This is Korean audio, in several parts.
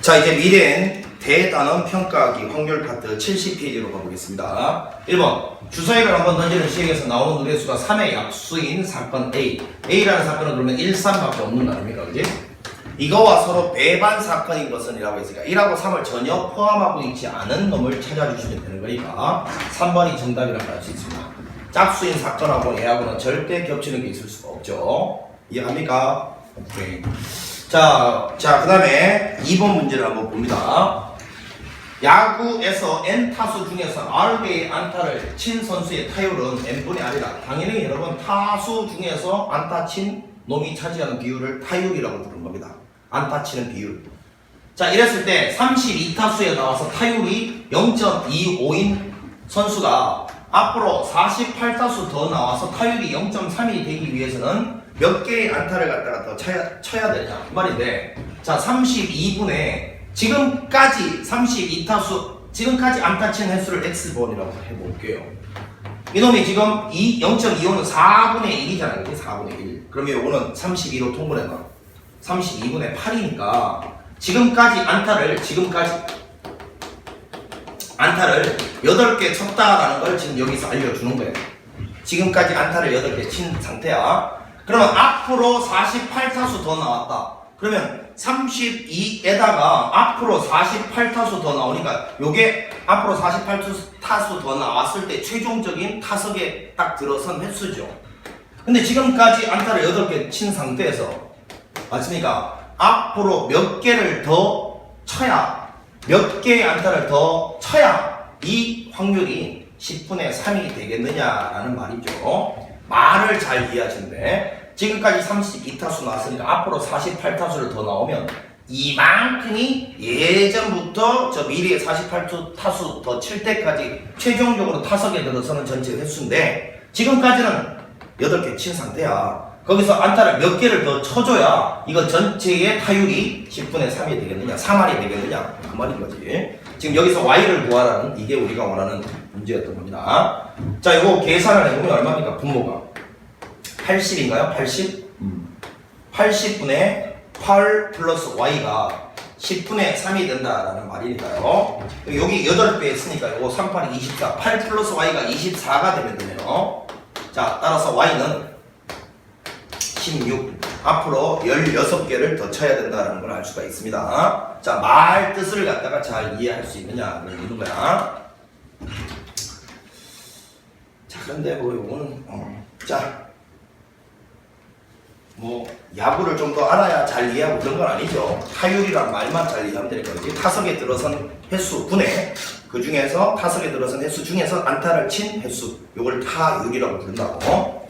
자, 이제 미래엔 대단원 평가하기 확률 파트 70페이지로 가보겠습니다. 1번 주사위를 한번 던지는 시행에서 나오는 누대수가 3의 약수인 사건 A. A라는 사건은 그러면 1, 3밖에 없는 거 아닙니까? 그지? 이거와 서로 배반 사건인 것은 이라고 했으니까 1하고 3을 전혀 포함하고 있지 않은 놈을 찾아주시면 되는 거니까 3번이 정답이라고 할 수 있습니다. 짝수인 사건하고 얘하고는 절대 겹치는 게 있을 수가 없죠. 이해합니까? 오케이. 자, 그 다음에 2번 문제를 한번 봅니다. 야구에서 N타수 중에서 R개의 안타를 친 선수의 타율은 N분의 R이다. 당연히 여러분 타수 중에서 안타 친 놈이 차지하는 비율을 타율이라고 부르는 겁니다. 안타 치는 비율. 자, 이랬을 때 32타수에 나와서 타율이 0.25인 선수가 앞으로 48타수 더 나와서 타율이 0.3이 되기 위해서는 몇 개의 안타를 갖다가 더 쳐야 되냐 그 말인데, 자 32분의 지금까지 32타수 지금까지 안타 친 횟수를 X번이라고 해볼게요. 이놈이 지금 0.25는 4분의 1이잖아요. 그게 4분의 1. 그러면 요거는 32로 통분해봐. 32분의 8이니까 지금까지 안타를 8개 쳤다라는 걸 지금 여기서 알려주는 거예요. 지금까지 안타를 8개 친 상태야. 그러면 앞으로 48타수 더 나왔다. 그러면 32에다가 앞으로 48타수 더 나오니까 요게 앞으로 48타수 더 나왔을 때 최종적인 타석에 딱 들어선 횟수죠. 근데 지금까지 안타를 8개 친 상태에서 맞습니까? 앞으로 몇 개를 더 쳐야, 몇 개의 안타를 더 쳐야 이 확률이 10분의 3이 되겠느냐라는 말이죠. 말을 잘 이해하시는데, 지금까지 32타수 나왔으니까 앞으로 48타수를 더 나오면 이만큼이 예전부터 저 미래에 48타수 더 칠 때까지 최종적으로 타석에 들어서는 전체 횟수인데, 지금까지는 8개 친 상태야. 거기서 안타를 몇 개를 더 쳐줘야 이거 전체의 타율이 10분의 3이 되겠느냐, 3할이 되겠느냐 그 말인 거지. 지금 여기서 Y를 구하라는 이게 우리가 원하는 문제였던 겁니다. 자, 이거 계산을 해보면 얼마입니까? 분모가 80인가요? 80? 80분의 8 플러스 Y가 10분의 3이 된다라는 말이니까요. 여기 8배 했으니까 이거 38이 24, 8 플러스 Y가 24가 되면 되네요. 자, 따라서 Y는 16. 앞으로 16개를 더 쳐야 된다는 걸 알 수가 있습니다. 자, 말 뜻을 갖다가 잘 이해할 수 있느냐를 묻는 거야. 자, 그런데 뭐 이거는 야구를 좀 더 알아야 잘 이해하고 그런 건 아니죠. 타율이란 말만 잘 이해하면 되는 거지. 타석에 들어선 횟수 분의 그 중에서 타석에 들어선 횟수 중에서 안타를 친 횟수, 요걸 타율이라고 부른다고.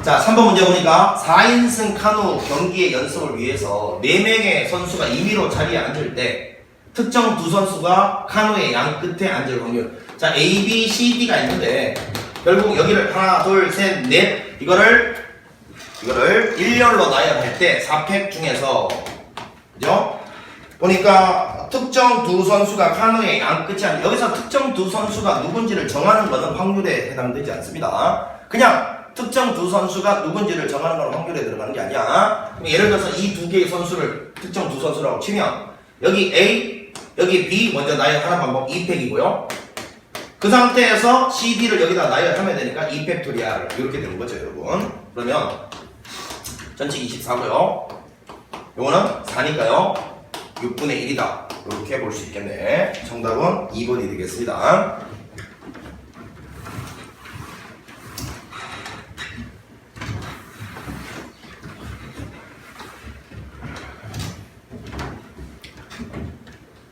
자, 3번 문제 보니까 4인승 카누 경기의 연습을 위해서 4명의 선수가 임의로 자리에 앉을 때 특정 두 선수가 카누의 양 끝에 앉을 확률. 자, A, B, C, D가 있는데 결국 여기를 하나, 둘, 셋, 넷 이거를 일렬로 나열할 때 4팩 중에서 그죠? 보니까 특정 두 선수가 카누의 양 끝에 앉을, 여기서 특정 두 선수가 누군지를 정하는 것은 확률에 해당되지 않습니다. 그냥 특정 두 선수가 누군지를 정하는 건 확률에 들어가는 게 아니야. 예를 들어서 이 두 개의 선수를 특정 두 선수라고 치면 여기 A, 여기 B 먼저 나열하는 방법 2팩이고요. 그 상태에서 CD를 여기다 나열하면 되니까 2팩토리얼 이렇게 되는 거죠, 여러분. 그러면 전체 24고요. 요거는 4니까요. 6분의 1이다. 이렇게 볼 수 있겠네. 정답은 2번이 되겠습니다.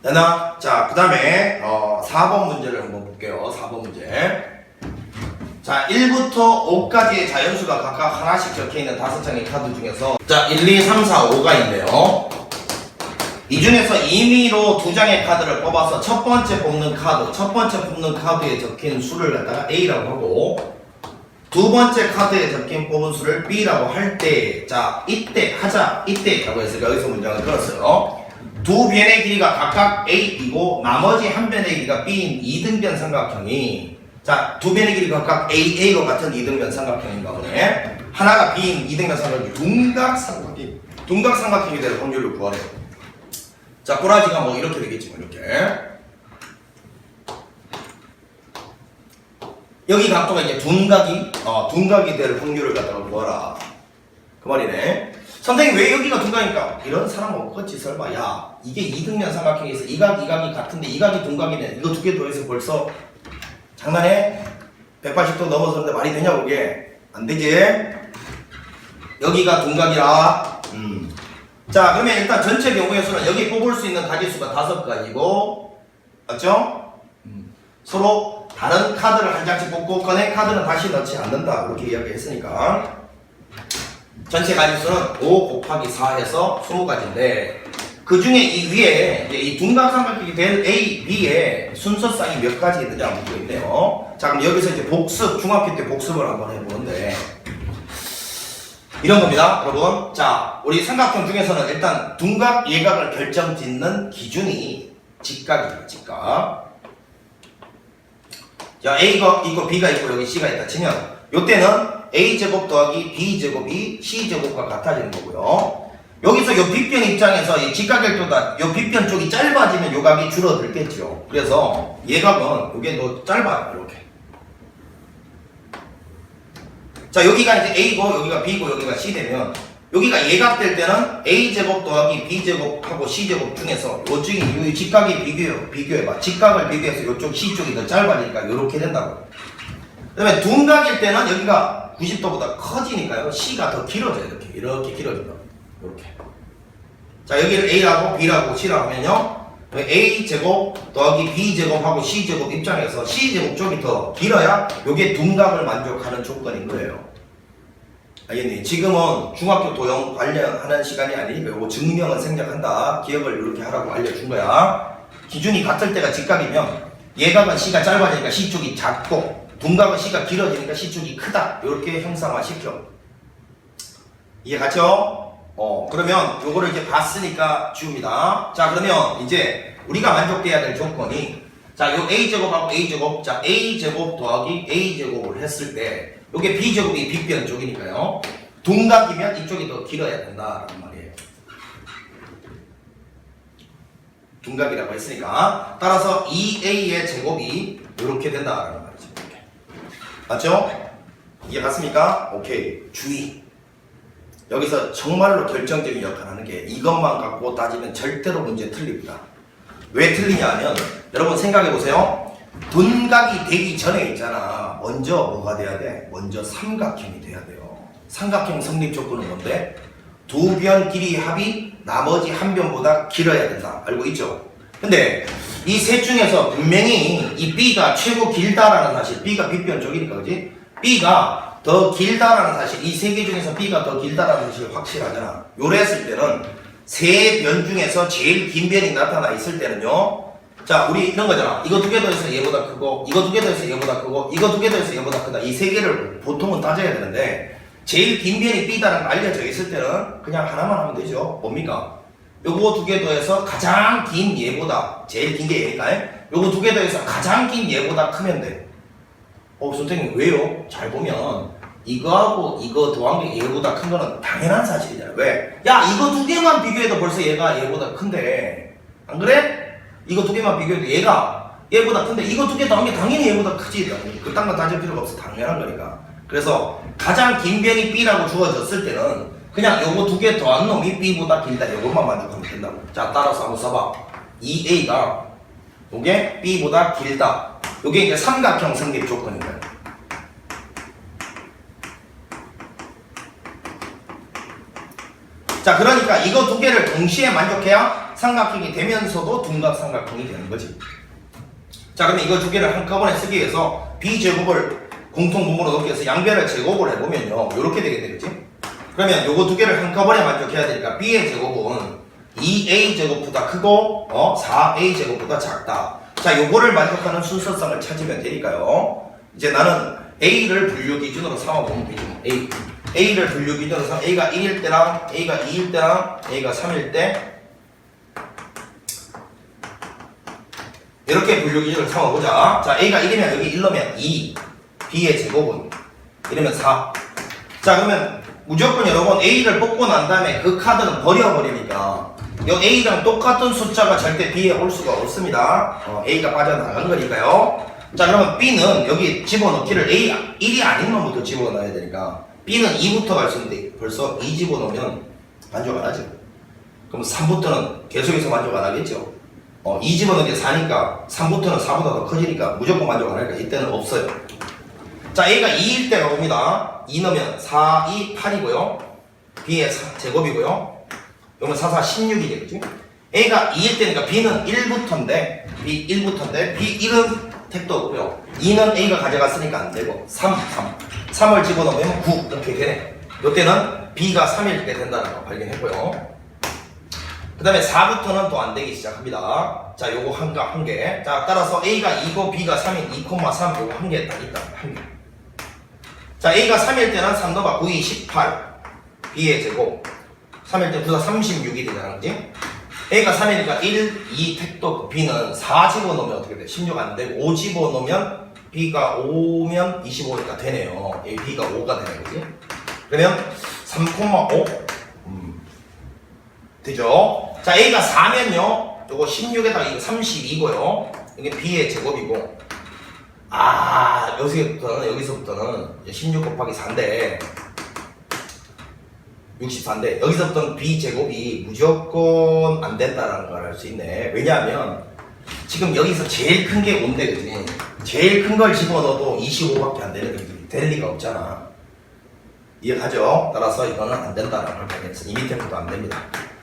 됐나? 자, 그 다음에 4번 문제를 한번 볼게요. 4번 문제. 자, 1부터 5까지의 자연수가 각각 하나씩 적혀있는 5장의 카드 중에서 자, 1, 2, 3, 4, 5가 있네요. 이 중에서 임의로 2장의 카드를 뽑아서 첫 번째 뽑는 카드에 적힌 수를 갖다가 A라고 하고 두 번째 카드에 적힌 뽑은 수를 B라고 할 때, 자, 이때라고 해서 여기서 문장을 끊었어요. 두 변의 길이가 각각 A이고 나머지 한 변의 길이가 B인 이등변 삼각형이, 자, 두 변의 길이가 각각 AA로 같은 이등변 삼각형인가 보네. 하나가 B인 이등변 삼각형이 둔각 삼각형이 될 확률을 구하래요. 자, 자, 꼬라지가 뭐 이렇게 되겠지, 뭐 이렇게. 여기 각도가 이제 둔각이 될 확률을 갖다가 구하라. 그 말이네. 선생님 왜 여기가 둔각입니까? 이런 사람 없겠지 설마. 야, 이게 이등변 삼각형에서 이각이 같은데 이각이 둔각이네. 이거 두 개 더해서 벌써 장난해? 180도 넘어서는데 말이 되냐 그게? 안 되지? 여기가 둔각이라. 자, 그러면 일단 전체 경우의 수는 여기 뽑을 수 있는 가지수가 5가지고, 맞죠? 서로 다른 카드를 한 장씩 뽑고 꺼낸 카드는 다시 넣지 않는다. 이렇게 이야기했으니까. 전체 가지수는 5 곱하기 4 해서 20가지인데, 그 중에 이 위에 이 둔각삼각형이 될 A, B의 순서쌍이 몇 가지 있는지 한번 보고 있네요. 자, 그럼 여기서 이제 복습, 중학교 때 복습을 한번 해보는데, 이런 겁니다, 여러분. 자, 우리 삼각형 중에서는 일단 둔각, 예각을 결정짓는 기준이 직각이에요, 직각. 자, A가 있고 B가 있고 여기 C가 있다 치면 요때는 A제곱 더하기 B제곱이 C제곱과 같아지는 거고요. 여기서 요 빗변 입장에서 이 직각각도다 요 빗변 쪽이 짧아지면 요 각이 줄어들겠죠. 그래서 예각은 요게 더 짧아요, 이렇게. 자, 여기가 이제 A고 여기가 B고 여기가 C 되면 여기가 예각될 때는 A제곱 더하기 B제곱하고 C제곱 중에서 요쪽이 이 직각이 비교해봐. 직각을 비교해서 요쪽 C쪽이 더 짧아지니까 요렇게 된다고. 그 다음에 둔각일 때는 여기가 90도보다 커지니까요. C가 더 길어져요. 이렇게 길어진다. 이렇게. 자, 여기를 A라고 B라고 C라고 하면요. A제곱 더하기 B제곱하고 C제곱 입장에서 C제곱 쪽이 더 길어야 요게 둔각을 만족하는 조건인 거예요. 알겠니? 지금은 중학교 도형 관련하는 시간이 아니니까 요거 증명은 생략한다. 기억을 이렇게 하라고 알려준 거야. 기준이 같을 때가 직각이면 예각은 C가 짧아지니까 C 쪽이 작고 둔각은 C가 길어지니까 C 쪽이 크다. 이렇게 형상화 시켜. 이해 갔죠? 그러면 요거를 이제 봤으니까 지웁니다. 자, 그러면 이제 우리가 만족돼야 될 조건이, 자, 요 A제곱하고 A제곱, 자, A제곱 더하기 A제곱을 했을 때 요게 B제곱이 빗변 쪽이니까요. 둔각이면 이쪽이 더 길어야 된다라는 말이에요. 둔각이라고 했으니까. 따라서 2A의 제곱이 이렇게 된다라는 말이죠. 이렇게. 맞죠? 이해 갔습니까? 오케이. 주의. 여기서 정말로 결정적인 역할을 하는 게 이것만 갖고 따지면 절대로 문제 틀립니다. 왜 틀리냐 하면 여러분 생각해 보세요. 둔각이 되기 전에 있잖아. 먼저 뭐가 돼야 돼? 먼저 삼각형이 돼야 돼요. 삼각형 성립 조건은 뭔데? 두 변 길이 합이 나머지 한 변보다 길어야 된다. 알고 있죠? 근데 이 셋 중에서 분명히 이 B가 최고 길다라는 사실, B가 빗변 쪽이니까 그지? B가 더 길다라는 사실, 이 세 개 중에서 B가 더 길다라는 사실이 확실하잖아. 요래 했을 때는 세 변 중에서 제일 긴 변이 나타나 있을 때는요. 자, 우리 이런 거잖아. 이거 두 개 더해서 얘보다 크고, 이거 두 개 더해서 얘보다 크고, 이거 두 개 더해서 얘보다 크다. 이 세 개를 보통은 따져야 되는데, 제일 긴 변이 B다라는 거 알려져 있을 때는 그냥 하나만 하면 되죠. 뭡니까? 요거 두 개 더해서 가장 긴 얘보다, 제일 긴 게 얘니까, 요거 두 개 더해서 가장 긴 얘보다 크면 돼. 선생님 왜요? 잘 보면 이거하고 이거 더한 게 얘보다 큰 거는 당연한 사실이잖아. 왜? 야, 이거 두 개만 비교해도 벌써 얘가 얘보다 큰데, 안 그래? 이거 두 개만 비교해도 얘가 얘보다 큰데 이거 두 개 더한 게 당연히 얘보다 크지. 그딴 거 따질 필요가 없어. 당연한 거니까. 그래서 가장 긴 변이 B라고 주어졌을 때는 그냥 요거 두 개 더한 놈이 B보다 길다. 요것만 만족하면 된다고. 자, 따라서 한번 써봐. 2A가 요게 B보다 길다. 요게 이제 삼각형 성립 조건인 거예요. 자, 그러니까 이거 두 개를 동시에 만족해야 삼각형이 되면서도 둔각 삼각형이 되는 거지. 자, 그러면 이거 두 개를 한꺼번에 쓰기 위해서 B제곱을 공통분모로 넣기 위해서 양변을 제곱을 해보면요. 요렇게 되겠네, 그치? 그러면 요거 두 개를 한꺼번에 만족해야 되니까 B의 제곱은 2A제곱보다 크고 4A제곱보다 작다. 자, 요거를 만족하는 순서성을 찾으면 되니까요. 이제 나는 A를 분류 기준으로 삼아보면 되죠. A를 분류 기준으로 삼아. A가 1일 때랑 A가 2일 때랑 A가 3일 때 이렇게 분류 기준으로 삼아보자. 자, A가 1이면 여기 1넣으면 2, B의 제곱은 이러면 4. 자, 그러면 무조건 여러분 A를 뽑고 난 다음에 그 카드는 버려버리니까 요 A랑 똑같은 숫자가 절대 B에 올 수가 없습니다. A가 빠져나간 거니까요. 자, 그러면 B는 여기 집어넣기를 A 1이 아닌 놈부터 집어넣어야 되니까 B는 2부터 갈 수 있는데 벌써 2 집어넣으면 만족 안 하죠. 그럼 3부터는 계속해서 만족 안 하겠죠. 2 집어넣은 게 4니까 3부터는 4보다 더 커지니까 무조건 만족 안 하니까 이때는 없어요. 자, A가 2일 때가 옵니다. 2 넣으면 4, 2, 8이고요. B의 제곱이고요. 그러면 4, 4, 16이 되겠지? A가 2일 때니까 B는 1부터인데 B 1부터인데 B 1은 택도 없고요. 2는 A가 가져갔으니까 안 되고 3을 집어넣으면 9 이렇게 되네. 이때는 B가 3일 때 된다는 거 발견했고요. 그 다음에 4부터는 또 안 되기 시작합니다. 자, 요거 한 개. 자, 따라서 A가 2고 B가 3인 2,3 요거 한 개 딱 있다. 한 개. 자, A가 3일 때는 3 넣어봐. 9, 2, 18. B의 제곱. 3일 때 9, 4, 36이 되잖아. 그지? A가 3이니까 1, 2 택도 없고 B는 4 집어넣으면 어떻게 돼? 16 안 되고 5 집어넣으면 B가 5면 25니까 되네요. B가 5가 되네. 그지? 그러면 3,5 되죠? 자, A가 4면요. 요거 16에다가 이거 32고요. 이게 B의 제곱이고. 여기서부터는 16 곱하기 4인데 64인데 여기서부터는 B제곱이 무조건 안 된다라는 걸 알 수 있네. 왜냐하면 지금 여기서 제일 큰 게 5인데 그지? 제일 큰 걸 집어넣어도 25밖에 안 되는 게 될 리가 없잖아. 이해가죠? 따라서 이거는 안 된다라는 걸 발견했어. 이 밑에부터 안 됩니다.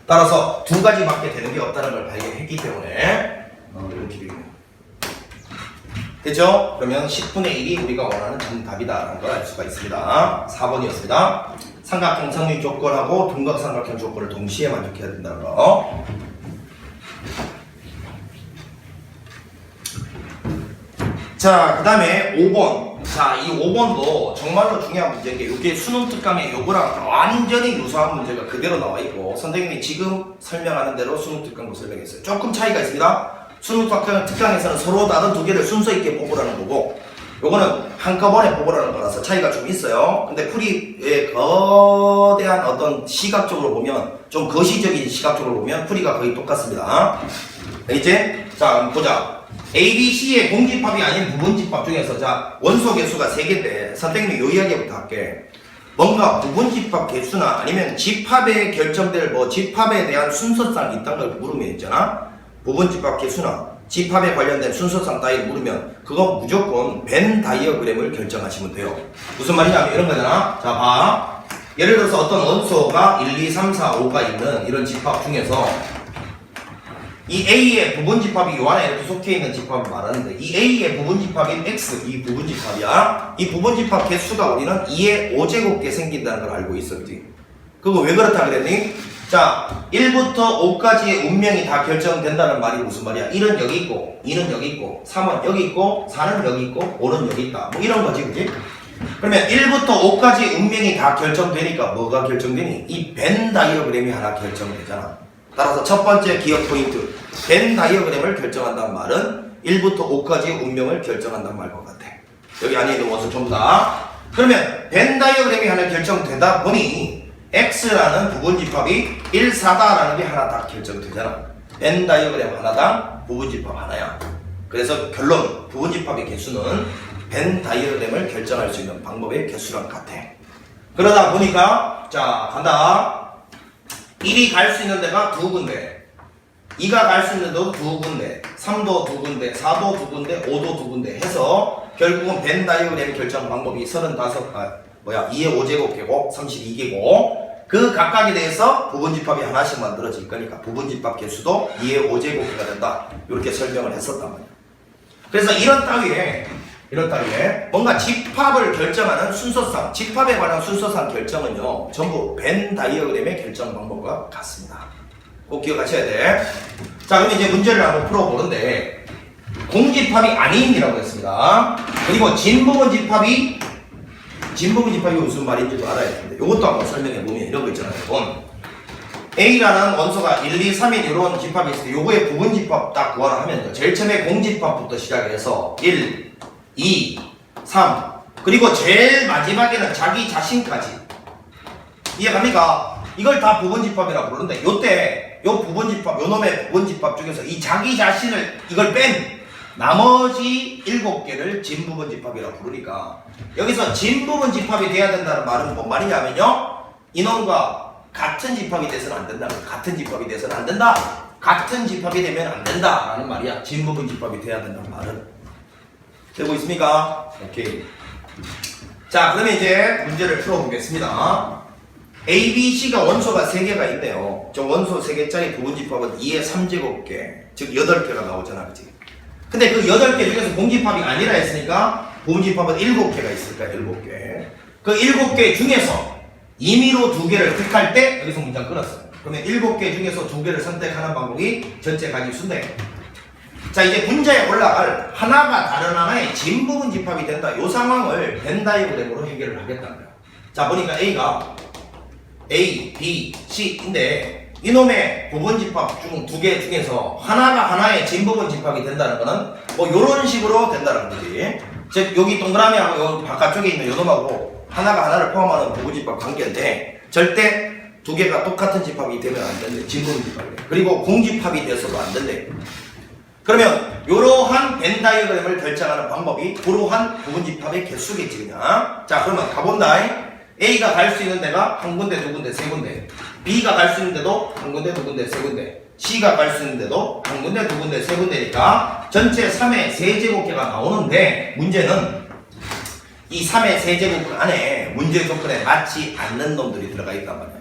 따라서 두 가지밖에 되는 게 없다는 걸 발견했기 때문에 이렇게 되겠네요. 됐죠? 그러면 10분의 1이 우리가 원하는 정답이다라는 걸 알 수가 있습니다. 4번이었습니다. 삼각형 성립 조건하고 둔각삼각형 조건을 동시에 만족해야 된다는 거. 자, 그 다음에 5번. 자, 이 5번도 정말로 중요한 문제인 게 이게 수능 특강에 요거랑 완전히 유사한 문제가 그대로 나와 있고 선생님이 지금 설명하는 대로 수능 특강도 설명했어요. 조금 차이가 있습니다. 수능 특강에서는 서로 다른 두 개를 순서 있게 뽑으라는 거고 요거는 한꺼번에 뽑으라는 거라서 차이가 좀 있어요. 근데 풀이의 거대한 어떤 시각적으로 보면 좀 거시적인 시각적으로 보면 풀이가 거의 똑같습니다. 이제 자 보자. A, B, C의 공집합이 아닌 부분집합 중에서 자 원소 개수가 3개인데 선생님이 요 이야기부터 할게. 뭔가 부분집합 개수나 아니면 집합에 결정될 집합에 대한 순서상이 있다는 걸 물으면 있잖아. 부분집합 개수나 집합에 관련된 순서상 따위를 물으면 그거 무조건 벤 다이어그램을 결정하시면 돼요. 무슨 말이냐면 이런 거잖아. 자 봐. 예를 들어서 어떤 원소가 1, 2, 3, 4, 5가 있는 이런 집합 중에서 이 A의 부분집합이 요 안에 이렇게 속해 있는 집합을 말하는데 이 A의 부분집합인 X, 이 부분집합이야. 이 부분집합 개수가 우리는 2의 5제곱개 생긴다는 걸 알고 있었지. 그거 왜 그렇다 그랬니? 자, 1부터 5까지의 운명이 다 결정된다는 말이 무슨 말이야? 1은 여기 있고, 2는 여기 있고, 3은 여기 있고, 4는 여기 있고, 5는 여기 있다. 뭐 이런 거지, 그지? 그러면 1부터 5까지 운명이 다 결정되니까 뭐가 결정되니? 이 벤 다이어그램이 하나 결정되잖아. 따라서 첫 번째 기억 포인트. 벤 다이어그램을 결정한다는 말은 1부터 5까지의 운명을 결정한다는 말과 같아. 여기 안에 있는 원소 전부 다. 그러면 벤 다이어그램이 하나 결정되다 보니 X라는 부분집합이 1, 4다라는 게 하나 딱 결정되잖아. 벤 다이어그램 하나당 부분집합 하나야. 그래서 결론, 부분집합의 개수는 벤 다이어그램을 결정할 수 있는 방법의 개수랑 같아. 그러다 보니까 자 간다. 1이 갈 수 있는 데가 두 군데, 2가 갈 수 있는 데도 두 군데, 3도 두 군데, 4도 두 군데, 5도 두 군데 해서 결국은 벤 다이어그램 결정 방법이 2의 5제곱개고 32개고 그 각각에 대해서 부분집합이 하나씩 만들어질 거니까 부분집합 개수도 2의 5제곱개가 된다. 이렇게 설명을 했었단 말이야. 그래서 이런 따위에 뭔가 집합을 결정하는 순서상, 집합에 관한 순서상 결정은요 전부 벤 다이어그램의 결정 방법과 같습니다. 꼭 기억하셔야 돼. 자, 그럼 이제 문제를 한번 풀어보는데 공집합이 아닌이라고 했습니다. 그리고 진부분집합이 무슨 말인지도 알아야 되는데 이것도 한번 설명해보면 이런 거 있잖아요. A라는 원소가 1, 2, 3인 이런 집합이 있을 때 요거의 부분집합 딱 구하라 하면 제일 처음에 공집합부터 시작해서 1, 2, 3 그리고 제일 마지막에는 자기 자신까지. 이해갑니까? 이걸 다 부분집합이라고 부르는데 요때 요 부분집합, 요 놈의 부분집합 중에서 이 자기 자신을 이걸 뺀 나머지 7개를 진부분집합이라고 부르니까 여기서 진부분집합이 돼야 된다는 말은 뭔 말이냐면요. 이놈과 같은 집합이 돼서는 안 된다. 같은 집합이 돼서는 안 된다. 같은 집합이 되면 안 된다. 라는 말이야. 진부분집합이 돼야 된다는 말은. 되고 있습니까? 오케이. 자, 그러면 이제 문제를 풀어보겠습니다. A, B, C가 원소가 3개가 있네요. 저 원소 3개짜리 부분집합은 2의 3제곱개, 즉 8개가 나오잖아, 그치? 근데 그 8개 중에서 공집합이 아니라 했으니까 부분집합은 7개가 있을까, 7개. 그 7개 중에서 임의로 2개를 택할 때 여기서 문장 끊었어요. 그러면 7개 중에서 2개를 선택하는 방법이 전체 가지수인데, 자, 이제 문제에 올라갈 하나가 다른 하나의 진부분집합이 된다. 이 상황을 벤 다이어그램으로 해결을 하겠다는 거야. 자, 보니까 A가 A, B, C인데 이놈의 부분집합 중 2개 중에서 하나가 하나의 진부분집합이 된다는 거는 뭐 요런 식으로 된다는 거지. 즉 여기 동그라미하고 여기 바깥쪽에 있는 요놈하고 하나가 하나를 포함하는 부분집합 관계인데 절대 2개가 똑같은 집합이 되면 안 된대. 진부분집합이 돼. 그리고 공집합이 돼서도 안 된대. 그러면 이러한 벤 다이어그램을 결정하는 방법이 그러한 부분집합의 개수겠지 그냥. 자, 그러면 가본다. A가 갈 수 있는 데가 한 군데, 두 군데, 세 군데. B가 갈 수 있는 데도 한 군데, 두 군데, 세 군데. C가 갈 수 있는 데도 한 군데, 두 군데, 세 군데니까 전체 3의 세제곱개가 나오는데 문제는 이 3의 세제곱개 안에 문제 조건에 맞지 않는 놈들이 들어가 있단 말이야.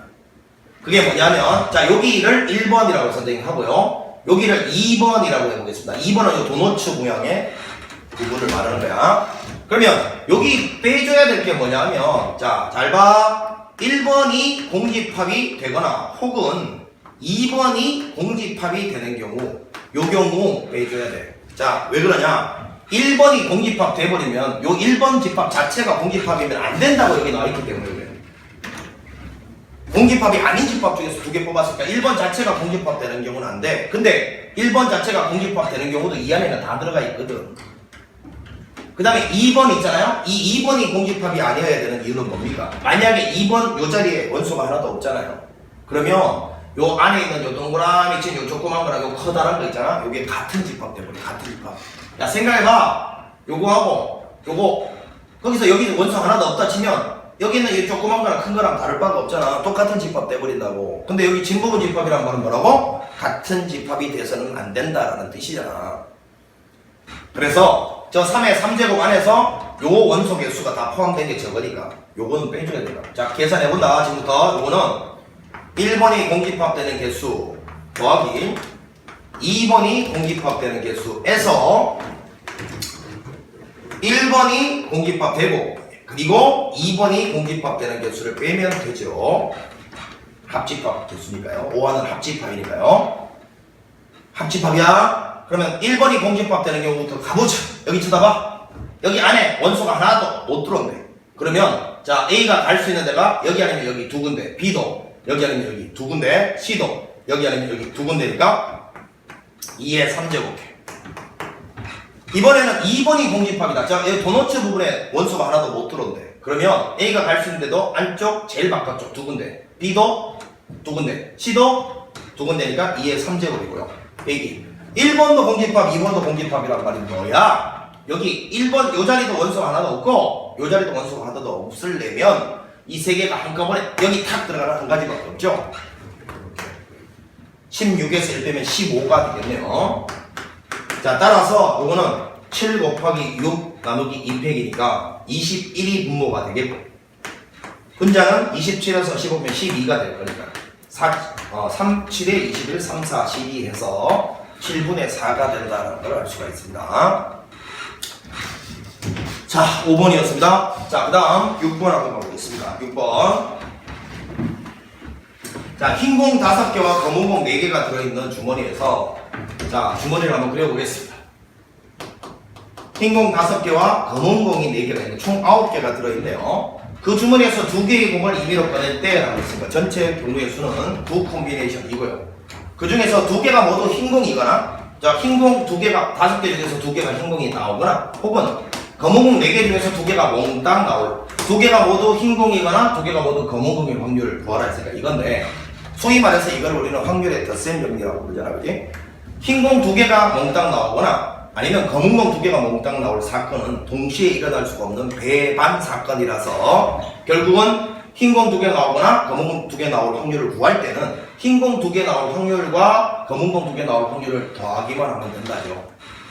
그게 뭐냐면 자, 여기를 1번이라고 선택하고요. 여기를 2번이라고 해보겠습니다. 2번은 이 도너츠 모양의 부분을 말하는 거야. 그러면 여기 빼줘야 될 게 뭐냐면 자, 잘 봐. 1번이 공집합이 되거나 혹은 2번이 공집합이 되는 경우 요 경우 빼줘야 돼. 자, 왜 그러냐? 1번이 공집합 돼버리면 요 1번 집합 자체가 공집합이면 안 된다고 여기 나와있기 때문에 그래요. 공집합이 아닌 집합 중에서 2개 뽑았으니까 1번 자체가 공집합 되는 경우는 안 돼. 근데 1번 자체가 공집합 되는 경우도 이 안에는 다 들어가 있거든. 그 다음에 2번 있잖아요? 이 2번이 공집합이 아니어야 되는 이유는 뭡니까? 만약에 2번 요 자리에 원소가 하나도 없잖아요. 그러면 요 안에 있는 요 동그라미 친 요 조그만 거랑 요 커다란 거 있잖아? 요게 같은 집합 돼버려. 같은 집합. 야, 생각해봐. 요거하고 요거 거기서 여기 원소 하나도 없다 치면 여기 있는 이 조그만 거랑 큰 거랑 다를 바가 없잖아. 똑같은 집합 돼버린다고. 근데 여기 진부분 집합이란 말은 뭐라고? 같은 집합이 돼서는 안 된다라는 뜻이잖아. 그래서 저 3의 3제곱 안에서 요 원소 개수가 다 포함된 게 저거니까 요거는 빼줘야 된다. 자, 계산해본다. 지금부터 요거는 1번이 공집합되는 개수 더하기 2번이 공집합되는 개수에서 1번이 공집합되고 그리고 2번이 공집합되는 개수를 빼면 되죠. 합집합 개수니까요. 5화는 합집합이니까요. 합집합이야. 그러면 1번이 공집합 되는 경우부터 가보자. 여기 쳐다봐. 여기 안에 원소가 하나도 못 들어온대. 그러면 자, A가 갈 수 있는 데가 여기 아니면 여기 2군데, B도 여기 아니면 여기 2군데, C도 여기 아니면 여기 2군데니까 2의 3제곱해. 이번에는 2번이 공집합이다. 자, 여기 도너츠 부분에 원소가 하나도 못 들어온대. 그러면 A가 갈 수 있는 데도 안쪽 제일 바깥쪽 2군데, B도 2군데, C도 2군데니까 2의 3제곱이고요. 여기 1번도 공집합, 2번도 공집합이란 말이 뭐야? 여기 1번 요 자리도 원소가 하나도 없고 요 자리도 원소가 하나도 없으려면 이 세 개가 한꺼번에 여기 탁 들어가는 한 가지밖에 없죠. 16에서 1 빼면 15가 되겠네요. 자, 따라서 요거는 7 곱하기 6 나누기 2팩이니까 21이 분모가 되겠고 분자는 27에서 15 빼면 12가 될 거니까 3, 7에 21, 3, 4, 12 해서 7분의 4가 된다는 걸 알 수가 있습니다. 자, 5번이었습니다. 자, 그 다음 6번 한번 가보겠습니다. 6번. 자, 흰 공 5개와 검은 공 4개가 들어있는 주머니에서 자, 주머니를 한번 그려보겠습니다. 흰 공 5개와 검은 공이 4개가 있는 총 9개가 들어있네요. 그 주머니에서 2개의 공을 임의로 꺼낼 때 라고 했습니다. 전체 경우의 수는 2 콤비네이션이고요. 그 중에서 2개가 모두 흰 공이거나 자, 흰 공 2개가 5개 중에서 2개가 흰 공이 나오거나 혹은 검은 공 4개 중에서 2개가 몽땅 나올 2개가 모두 흰 공이거나 2개가 모두 검은 공일 확률을 구하라 했으니까 이건데 소위 말해서 이걸 우리는 확률의 덧셈 정리라고 그러잖아, 그지? 흰 공 두 개가 몽땅 나오거나 아니면 검은 공 두 개가 몽땅 나올 사건은 동시에 일어날 수가 없는 배반 사건이라서 결국은 흰 공 두 개 나오거나 검은 공 두 개 나올 확률을 구할 때는 흰 공 두 개 나올 확률과 검은 공 두 개 나올 확률을 더하기만 하면 된다죠.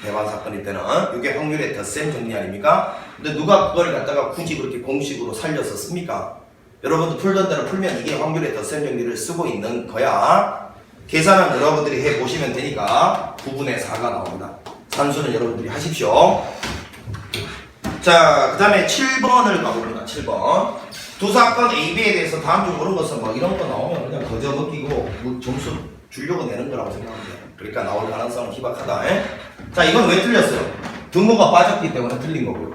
배반 사건일 때는 이게 확률의 덧셈 정리 아닙니까? 근데 누가 그걸 갖다가 굳이 그렇게 공식으로 살려서 씁니까? 여러분도 풀던 대로 풀면 이게 확률의 덧셈 정리를 쓰고 있는 거야. 계산은 여러분들이 해보시면 되니까 9분의 4가 나옵니다. 산수는 여러분들이 하십시오. 자, 그 다음에 7번을 가봅니다. 7번. 두 사건 A, B에 대해서 다음 중 옳은 것은 뭐 이런 거 나오면 그냥 거저 먹기고 뭐 점수 주려고 내는 거라고 생각하면 돼요. 그러니까 나올 가능성은 희박하다. 에? 자, 이건 왜 틀렸어요? 등호가 빠졌기 때문에 틀린 거고요.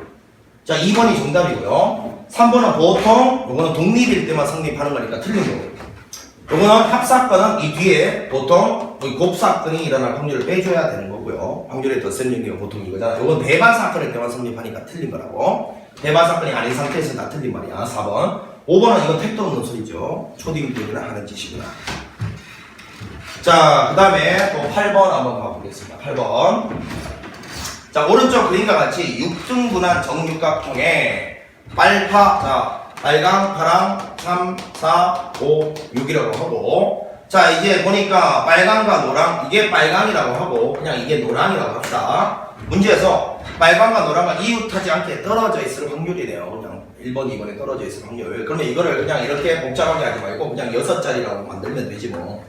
자, 2번이 정답이고요. 3번은 보통, 요거는 독립일 때만 성립하는 거니까 틀린 거고요. 요거는 합사건은 이 뒤에 보통 곱사건이 일어날 확률을 빼줘야 되는 거고요. 확률의 덧셈 정리가 보통 이거잖아. 요건 배반 사건일 때만 성립하니까 틀린 거라고. 배반 사건이 아닌 상태에서 다 틀린 말이야. 4번. 5번은 이건 택도 없는 소리죠. 초딩 때문에 하는 짓이구나. 자, 그 다음에 또 8번 한번 가보겠습니다. 8번. 자, 오른쪽 그림과 같이 6등분한 정육각형에 빨파, 자, 빨강, 파랑, 3, 4, 5, 6이라고 하고, 자, 이제 보니까 빨강과 노랑, 이게 빨강이라고 하고, 그냥 이게 노랑이라고 합시다. 문제에서 빨강과 노랑과 이웃하지 않게 떨어져 있을 확률이네요. 그냥 1번, 2번에 떨어져 있을 확률. 그러면 이거를 그냥 이렇게 복잡하게 하지 말고, 그냥 6자리라고 만들면 되지 뭐.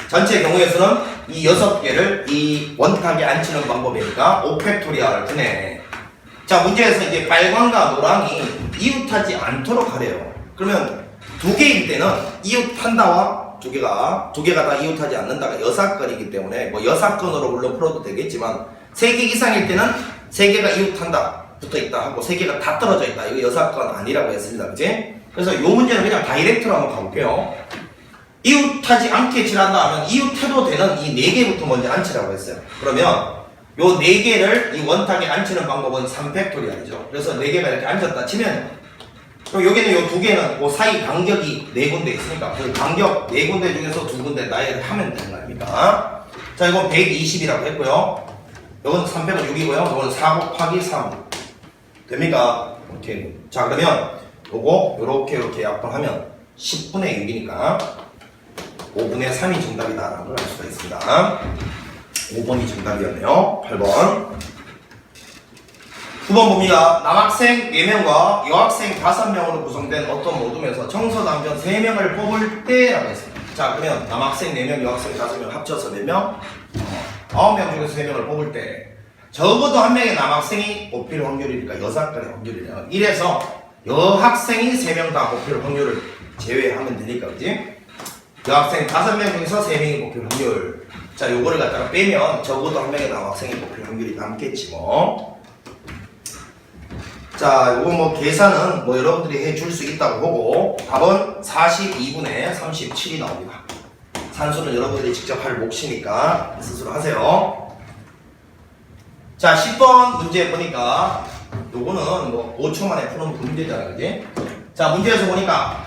전체 경우에서는 이 6개를 이 원탁에 앉히는 방법이니까 5팩토리얼 분해. 자, 문제에서 이제 빨강과 노랑이 이웃하지 않도록 하래요. 그러면 두 개일 때는 이웃한다와 두 개가 다 이웃하지 않는다가 여사건이기 때문에 뭐 여사건으로 물론 풀어도 되겠지만 3개 이상일 때는 3개가 이웃한다 붙어 있다 하고 3개가 다 떨어져 있다. 이거 여사건 아니라고 했습니다. 그치? 그래서 이 문제는 그냥 다이렉트로 한번 가볼게요. 이웃하지 않게 칠한다 하면 이웃해도 되는 이 4개부터 먼저 앉히라고 했어요. 그러면 요 4개를 이 원탁에 앉히는 방법은 3팩토리얼이죠. 그래서 4개가 이렇게 앉았다 치면 그럼 여기는 요 2개는 그 사이 간격이 4군데 있으니까 그 간격 4군데 중에서 2군데 나열을 하면 되는 거 아닙니까? 자, 이건 120이라고 했고요. 요건 300은 6이고요. 요거는 4 곱하기 3 됩니까? 오케이. 자, 그러면 요거 요렇게 약분하면 10분의 6이니까 5분의 3이 정답이다라는 걸 알 수가 있습니다. 5번이 정답이었네요. 8번. 9번 봅니다. 남학생 4명과 여학생 5명으로 구성된 어떤 모둠에서 청소 남편 3명을 뽑을 때라고 했습니다. 자, 그러면 남학생 4명, 여학생 5명 합쳐서 몇 명? 9명 중에서 3명을 뽑을 때 적어도 한 명의 남학생이 뽑힐 확률이니까 6건의 확률이네요. 이래서 여학생이 3명 다 뽑힐 확률을 제외하면 되니까, 그지? 여학생 5명 중에서 3명이 뽑힐 확률. 자, 요거를 갖다가 빼면 적어도 한 명의 남학생이 뽑힐 확률이 남겠지 뭐. 자, 요거 뭐 계산은 뭐 여러분들이 해줄 수 있다고 보고 답은 42분의 37이 나옵니다. 산수는 여러분들이 직접 할 몫이니까 스스로 하세요. 자, 10번 문제 보니까 요거는 뭐 5초 만에 푸는 문제잖아요, 그지? 자, 문제에서 보니까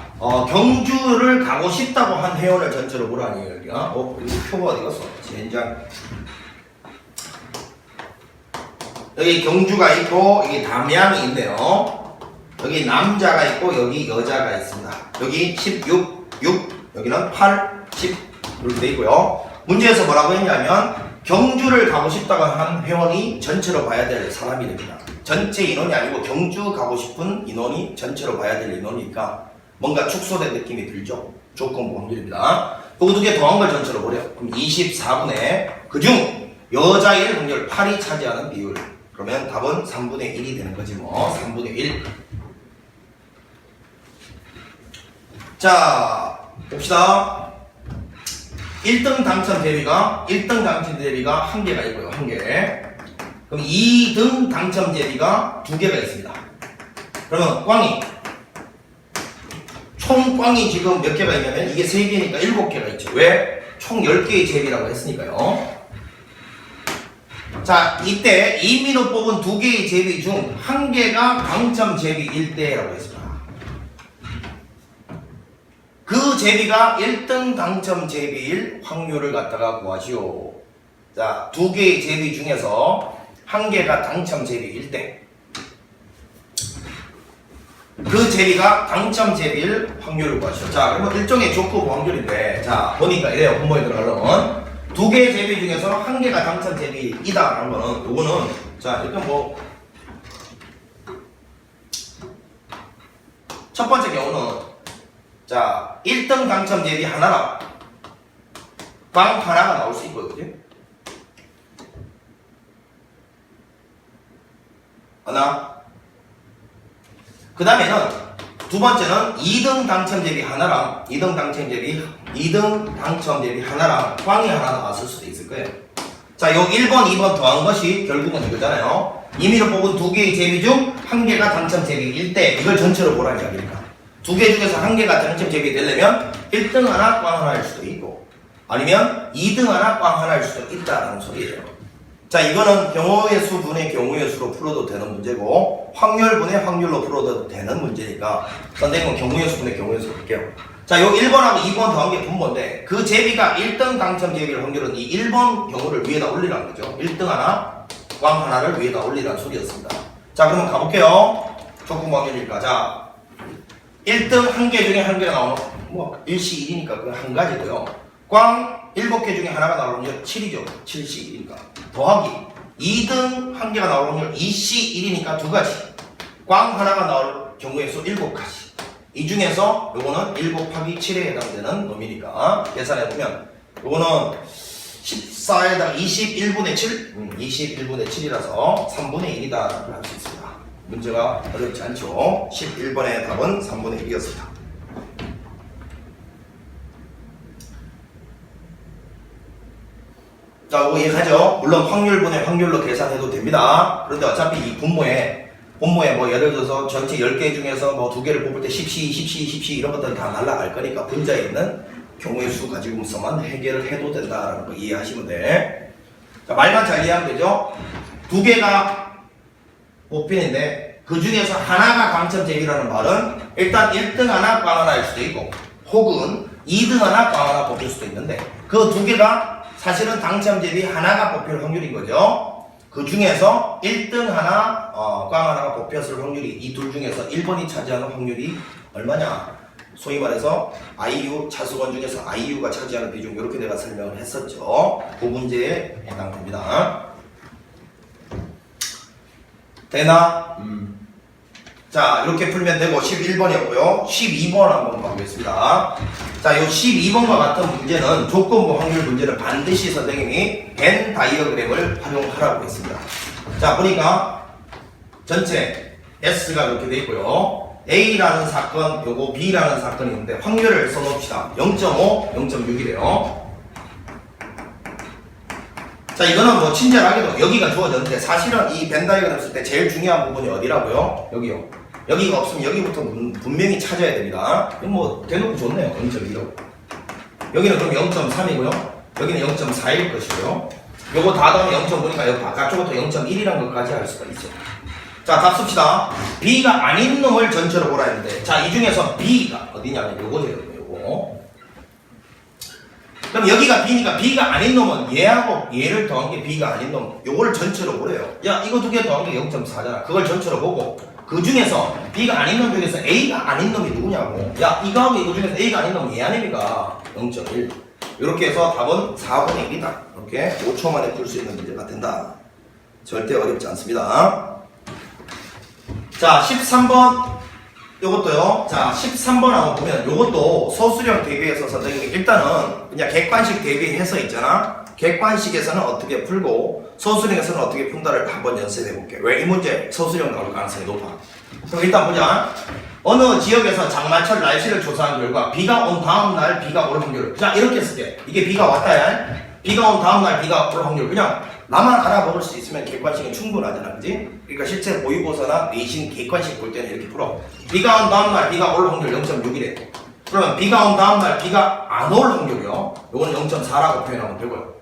경주를 가고 싶다고 한 회원을 전체로 보라니 여기가. 여기 표가 어디 갔어? 젠장. 여기 경주가 있고 여기 담양이 있네요. 여기 남자가 있고 여기 여자가 있습니다. 여기 16, 6, 여기는 8, 10 이렇게 돼 있고요. 문제에서 뭐라고 했냐면 경주를 가고 싶다고 한 회원이 전체로 봐야 될 사람이 됩니다. 전체 인원이 아니고 경주 가고 싶은 인원이 전체로 봐야 될 인원이니까 뭔가 축소된 느낌이 들죠. 조건부 확률입니다. 그거 2개 더한 걸 전체로 보래요. 그럼 24분의 그중 여자일 확률 8이 차지하는 비율. 그러면 답은 3분의 1이 되는 거지 뭐. 3분의 1. 자, 봅시다. 1등 당첨 대비가 1등 당첨 대비가 1개가 있고요. 1개. 그럼 2등 당첨 대비가 2개가 있습니다. 그러면 꽝이 총 꽝이 지금 몇 개가 있냐면 이게 3개니까 7개가 있죠. 왜? 총 10개의 제비라고 했으니까요. 자, 이때 이민호 뽑은 2개의 제비 중 1개가 당첨 제비일 때라고 했습니다. 그 제비가 1등 당첨 제비일 확률을 갖다가 구하시오. 자, 두 개의 제비 중에서 한 개가 당첨 제비일 때 그 제비가 당첨 제비일 확률을 구하시오. 자, 그러면 일종의 족구 확률인데, 자, 보니까 이래요. 본모에 들어가려면 두 개의 제비 중에서 한 개가 당첨 제비이다라는 거는, 요거는, 자, 일단 뭐, 첫 번째 경우는, 자, 1등 당첨 제비 하나라. 방 하나가 나올 수 있거든요. 하나. 그 다음에는 두 번째는 2등 당첨 제비 하나랑 2등 당첨 제비 하나랑 꽝이 하나 나왔을 수도 있을 거예요. 자, 요 1번, 2번 더한 것이 결국은 이거잖아요. 임의로 뽑은 두 개의 제비 중 한 개가 당첨 제비일 때 이걸 전체로 보라는 이야기니까. 두 개 중에서 한 개가 당첨 제비 되려면 1등 하나, 꽝 하나일 수도 있고, 아니면 2등 하나, 꽝 하나일 수도 있다라는 소리예요. 자, 이거는 경우의 수 분의 경우의 수로 풀어도 되는 문제고, 확률 분의 확률로 풀어도 되는 문제니까, 선생님은 경우의 수 분의 경우의 수로 할게요. 자, 요 1번하고 2번 더한 게 분모인데, 그 제비가 1등 당첨 제비일 확률은 이 1번 경우를 위에다 올리라는 거죠. 1등 하나, 꽝 하나를 위에다 올리라는 소리였습니다. 자, 그러면 가볼게요. 조금 확률이니까. 자, 1등 한 개 중에 한 개가 나오는, 뭐, 1시 1이니까 그 한 가지고요. 꽝 7개 중에 하나가 나올 확률 7이죠. 7시 1이니까. 더하기 2등 한 개가 나올 확률 2시 1이니까 두 가지. 꽝 하나가 나올 경우의 수 7가지. 이 중에서 요거는 1 곱하기 7에 해당되는 놈이니까 계산해보면 요거는 14에다가 21분의 7? 21분의 7이라서 3분의 1이다 라고 할 수 있습니다. 문제가 어렵지 않죠. 11번의 답은 3분의 1이었습니다. 자, 이거 이해하죠? 물론 확률분의 확률로 계산해도 됩니다. 그런데 어차피 이 분모에 뭐 예를 들어서 전체 10개 중에서 뭐 2개를 뽑을 때 10시 이런 것들은 다 날라갈 거니까 분자에 있는 경우의 수 가지고서만 해결을 해도 된다라는 거 이해하시면 돼. 자, 말만 잘 이해하면 되죠? 2개가 뽑히는데 그 중에서 하나가 당첨 제비라는 말은 일단 1등 하나, 꽝 하나일 수도 있고, 혹은 2등 하나, 꽝 하나 뽑힐 수도 있는데, 그 2개가 사실은 당첨 제비 하나가 뽑힐 확률인 거죠. 그 중에서 1등 하나, 꽝 하나가 뽑혔을 확률이 이 둘 중에서 1번이 차지하는 확률이 얼마냐? 소위 말해서 IU, 차수건 중에서 IU가 차지하는 비중, 이렇게 내가 설명을 했었죠. 그 문제에 해당됩니다. 되나? 자, 이렇게 풀면 되고 11번이었고요. 12번 한번 가보겠습니다. 자, 이 12번과 같은 문제는 조건부 확률 문제를 반드시 선생님이 벤 다이어그램을 활용하라고 했습니다. 자, 보니까 전체 S가 이렇게 돼 있고요. A라는 사건, 요거 B라는 사건이 있는데 확률을 써놓읍시다. 0.5, 0.6이래요. 자, 이거는 뭐 친절하게도 여기가 주어졌는데 사실은 이 벤 다이어그램 쓸 때 제일 중요한 부분이 어디라고요? 여기요. 여기가 없으면 여기부터 분명히 찾아야 됩니다. 이거 뭐 대놓고 좋네요. 0.2라고. 여기는 그럼 0.3이고요. 여기는 0.4일 것이고요. 요거 다 더하면 0.5니까 여기 바깥쪽부터 0.1이라는 것까지 할 수가 있죠. 자, 답 씁시다. B가 아닌 놈을 전체로 보라 했는데, 자, 이 중에서 B가 어디냐면 요거죠. 요거. 그럼 여기가 B니까 B가 아닌 놈은 얘하고 얘를 더한 게 B가 아닌 놈, 요거를 전체로 보래요. 야, 이거 두 개 더한 게 0.4잖아. 그걸 전체로 보고 그 중에서 B가 아닌 놈 중에서 A가 아닌 놈이 누구냐고. 야, 이거하고 이거 중에서 A가 아닌 놈은 얘 아닙니까? 0.1. 이렇게 해서 답은 4분의 1이다. 이렇게 5초 만에 풀 수 있는 문제가 된다. 절대 어렵지 않습니다. 자, 13번 요것도요. 자, 13번 한번 보면 요것도 소수령 대비해서 선생님이 일단은 그냥 객관식 대비해서 있잖아. 객관식에서는 어떻게 풀고 소수령에서는 어떻게 푼다를 한번 연습해 볼게요. 왜 이 문제 소수령 나올 가능성이 높아. 그럼 일단 보자. 어느 지역에서 장마철 날씨를 조사한 결과 비가 온 다음 날 비가 올 확률. 자, 이렇게 쓸게. 이게 비가 왔다야. 비가 온 다음 날 비가 올 확률. 그냥 나만 알아먹을 수 있으면 객관식은 충분하잖아, 그지? 그러니까 실제 모의고사나 내신 객관식 볼 때는 이렇게 풀어. 비가 온 다음 날 비가 올 확률 0.6이래. 그러면 비가 온 다음 날 비가 안 올 확률이요. 요거는 0.4라고 표현하면 되고요.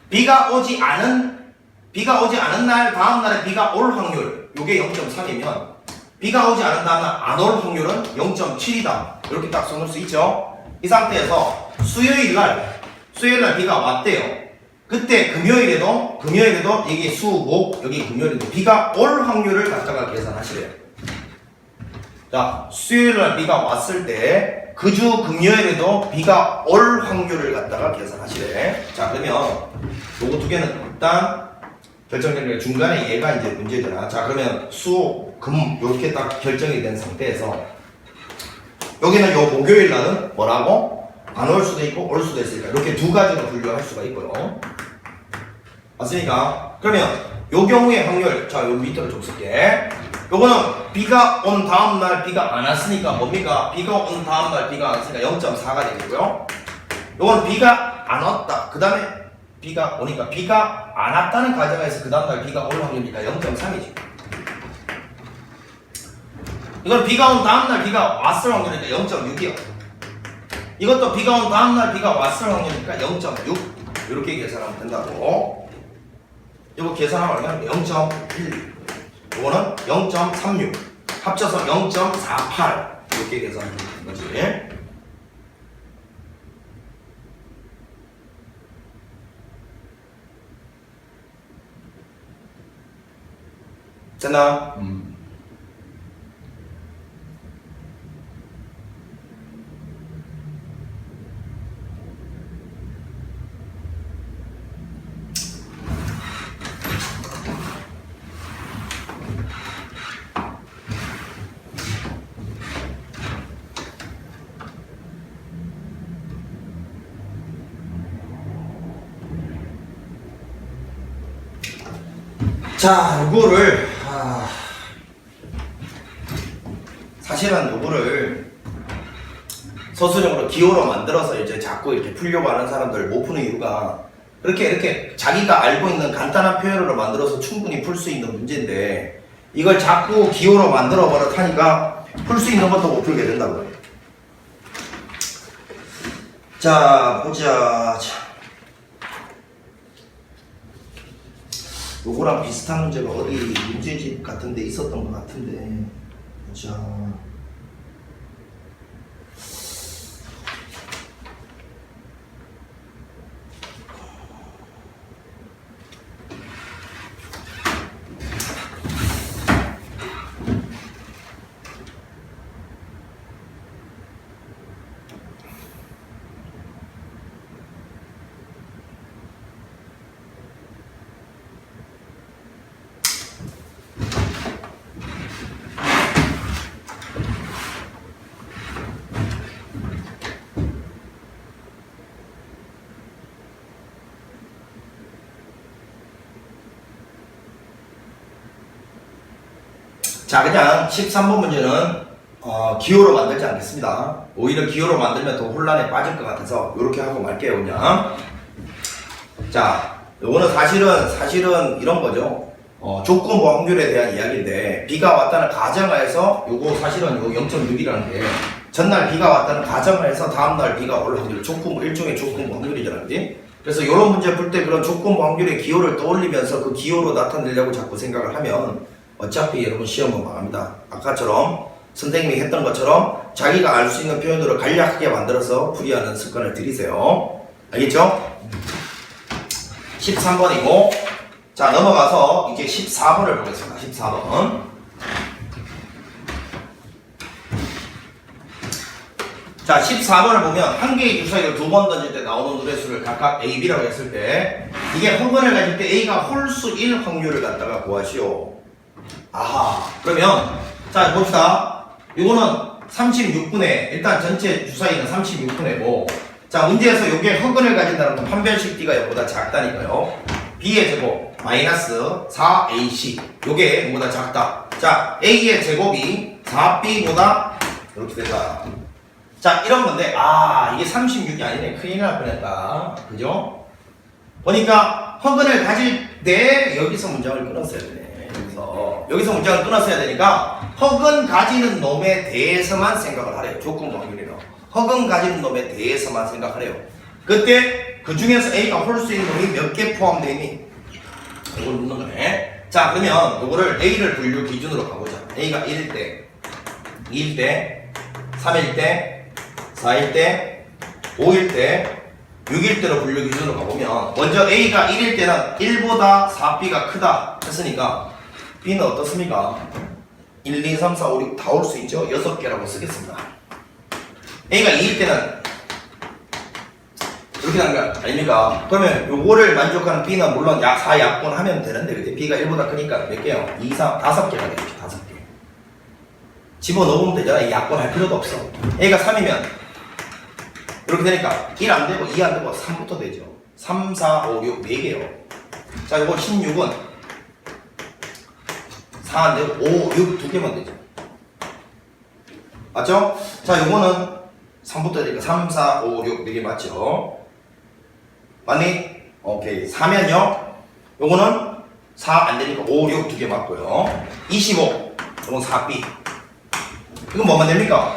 비가 오지 않은 날 다음 날에 비가 올 확률, 요게 0.3이면 비가 오지 않은 다음 날 안 올 확률은 0.7이다. 이렇게 딱 써놓을 수 있죠. 이 상태에서 수요일날 비가 왔대요. 그때 금요일에도 여기 수, 목, 여기 금요일에도 비가 올 확률을 갖다가 계산하시래요. 자, 수요일날 비가 왔을 때 그 주 금요일에도 비가 올 확률을 갖다가 계산하시래. 자, 그러면 요거 두 개는 일단 결정된 게 중간에 얘가 이제 문제잖아. 자, 그러면 수, 금 이렇게 딱 결정이 된 상태에서 여기는 요 목요일 날은 뭐라고? 안 올 수도 있고 올 수도 있으니까 이렇게 두 가지로 분류할 수가 있고요. 맞습니까? 그러면 요 경우의 확률, 자, 요 밑으로 좀 쓸게. 요거는 비가 온 다음날 비가 안 왔으니까 뭡니까? 비가 온 다음날 비가 안 왔으니까 0.4가 되겠고요. 요거는 비가 안 왔다. 그 다음에 비가 오니까 비가 안 왔다는 가정에서 그 다음날 비가 올 확률이니까 0.3이지. 이건 비가 온 다음날 비가 왔을 확률이니까 0.6이요. 이것도 비가 온 다음날 비가 왔을 확률이니까 0.6 이렇게 계산하면 된다고. 이거 계산하면 0.1, 이거는 0.36 합쳐서 0.48 이렇게 계산하면 되는 거지. 됐나? 자, 요거를 사실은 요거를 서술형으로 기호로 만들어서 이제 자꾸 이렇게 풀려고 하는 사람들 못 푸는 이유가 이렇게 자기가 알고 있는 간단한 표현으로 만들어서 충분히 풀 수 있는 문제인데 이걸 자꾸 기호로 만들어 버릇하니까 풀 수 있는 것도 못 풀게 된다고요. 자, 보자. 요거랑 비슷한 문제가 어디 문제집 같은 데 있었던 것 같은데. 자, 그냥 13번 문제는 기호로 만들지 않겠습니다. 오히려 기호로 만들면 더 혼란에 빠질 것 같아서 이렇게 하고 말게요, 그냥. 자, 요거는 사실은 이런 거죠. 조건부 확률에 대한 이야기인데 비가 왔다는 가정하에서 요거 사실은 요 0.6이라는 게 전날 비가 왔다는 가정하에서 다음날 비가 올 확률, 조건부, 일종의 조건부 확률이잖아요. 그래서 이런 문제 풀 때 그런 조건부 확률의 기호를 떠올리면서 그 기호로 나타내려고 자꾸 생각을 하면 어차피 여러분 시험은 망합니다. 아까처럼 선생님이 했던 것처럼 자기가 알 수 있는 표현으로 간략하게 만들어서 풀이하는 습관을 들이세요. 알겠죠? 13번이고 자, 넘어가서 이제 14번을 보겠습니다. 14번. 자, 14번을 보면 한 개의 주사위를 두 번 던질 때 나오는 누레수를 각각 A, B라고 했을 때 이게 홀근을 가질 때 A가 홀수일 확률을 갖다가 구하시오. 아하. 그러면 자, 봅시다. 이거는 36분의 일단 전체 주사위는 36분의 뭐. 자, 문제에서 이게 홀근을 가진다는 건 판별식 D가 이거보다 작다니까요. B의 제곱 마이너스 4AC 요게 뭐보다 작다. 자, A의 제곱이 4B보다 이렇게 된다. 자, 이런 건데 이게 36이 아니네. 큰일 날 뻔했다. 그죠? 보니까 허근을 가질 때 여기서 문장을 끊었어야 되네. 여기서 문장을 끊었어야 되니까 허근 가지는 놈에 대해서만 생각을 하래요. 조건부 확률이라. 허근 가지는 놈에 대해서만 생각하래요. 그때 그 중에서 A가 홀수 있는 놈이 몇 개 포함되어 있니? 이걸 묻는 거네. 자, 그러면 이거를 A를 분류 기준으로 가보자. A가 1일 때, 2일 때, 3일 때, 4일 때, 5일 때 6일 때로 분류 기준으로 가보면 먼저 A가 1일 때는 1보다 4B가 크다 했으니까 B는 어떻습니까? 1, 2, 3, 4, 5, 6 다 올 수 있죠? 6개라고 쓰겠습니다. A가 2일 때는 이렇게 되는 거 아닙니까? 그러면 요거를 만족하는 B는 물론 4약분 하면 되는데 그때 B가 1보다 크니까 몇 개요? 2, 3, 5개가 되겠죠. 5개. 집어넣으면 되잖아. 이 약분 할 필요도 없어. A가 3이면 이렇게 되니까 1 안 되고 2 안 되고 3부터 되죠. 3, 4, 5, 6 4개요. 자, 요거 16은 4 안 되고 5, 6 2개만 되죠. 맞죠? 자, 요거는 3부터 되니까 3, 4, 5, 6 4개 맞죠? 맞니? 오케이. 4면요. 요거는 4 안 되니까 5, 6 2개 맞고요. 25. 요건 4B. 이건 뭐만 됩니까?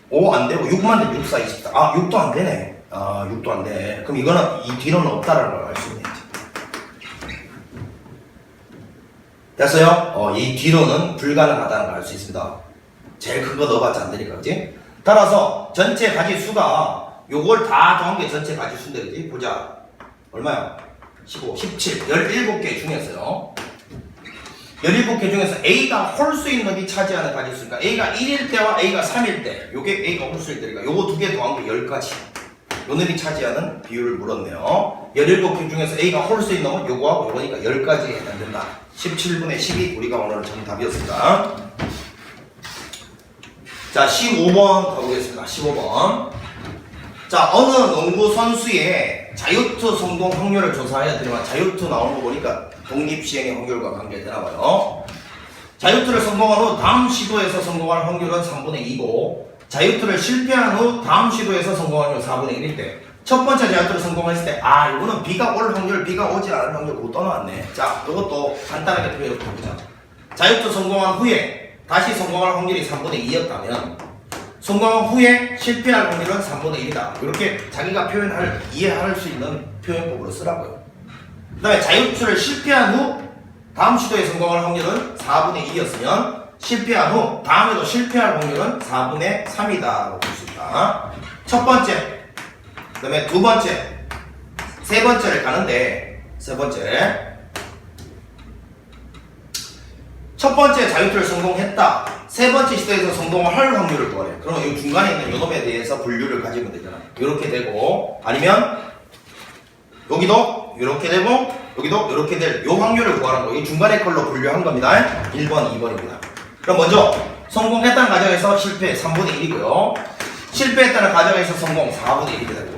5 안 되고 6만 되면 6, 4, 24. 아, 6도 안 되네. 아, 6도 안 되네. 그럼 이거는 이 뒤로는 없다라는 걸 알 수 있네. 됐어요? 이 뒤로는 불가능하다는 걸 알 수 있습니다. 제일 큰 거 넣어봤자 안 되니까, 그지? 따라서 전체 가지수가 요걸 다 더한 게 전체 가지수인데, 그지? 보자. 얼마야? 15, 17, 17개 중에서요. 17개 중에서 A가 홀수인 놈이 차지하는 가지수니까 A가 1일 때와 A가 3일 때 요게 A가 홀수일 때니까 요거 두 개 더한 게 10가지 요 놈이 차지하는 비율을 물었네요. 17개 중에서 A가 홀수인 놈은 요거하고 요거니까 10가지에 해당된다. 17분의 12 우리가 오늘 정답이었습니다. 자, 15번 가보겠습니다. 15번. 자, 어느 농구 선수의 자유투 성공 확률을 조사하여 드리면 자유투 나오는 거 보니까 독립시행의 확률과 관계되나봐요. 자유투를 성공한 후 다음 시도에서 성공할 확률은 3분의 2고 자유투를 실패한 후 다음 시도에서 성공할 확률 4분의 1일 때 첫 번째 자유투를 성공했을 때 이거는 B가 올 확률, B가 오지 않을 확률 그거 떠나왔네. 자, 이것도 간단하게 표현해보자. 자유투 성공한 후에 다시 성공할 확률이 3분의 2였다면 성공한 후에 실패할 확률은 3분의 1이다. 이렇게 자기가 이해할 수 있는 표현법으로 쓰라고요. 그 다음에 자유투를 실패한 후 다음 시도에 성공할 확률은 4분의 2였으면 실패한 후 다음에도 실패할 확률은 4분의 3이다. 볼 수 있다. 첫 번째, 그 다음에 두 번째, 세 번째를 가는데 세 번째 첫 번째 자유투를 성공했다. 세 번째 시도에서 성공을 할 확률을 구하래. 그럼 이 중간에 있는 요놈에 대해서 분류를 가지면 되잖아. 이렇게 되고 아니면 여기도 이렇게 되고 여기도 이렇게 될 요 확률을 구하는 거. 이 중간에 걸로 분류한 겁니다. 1번, 2번입니다. 그럼 먼저 성공했다는 가정에서 실패 3분의 1이고요. 실패했다는 가정에서 성공 4분의 1이 되고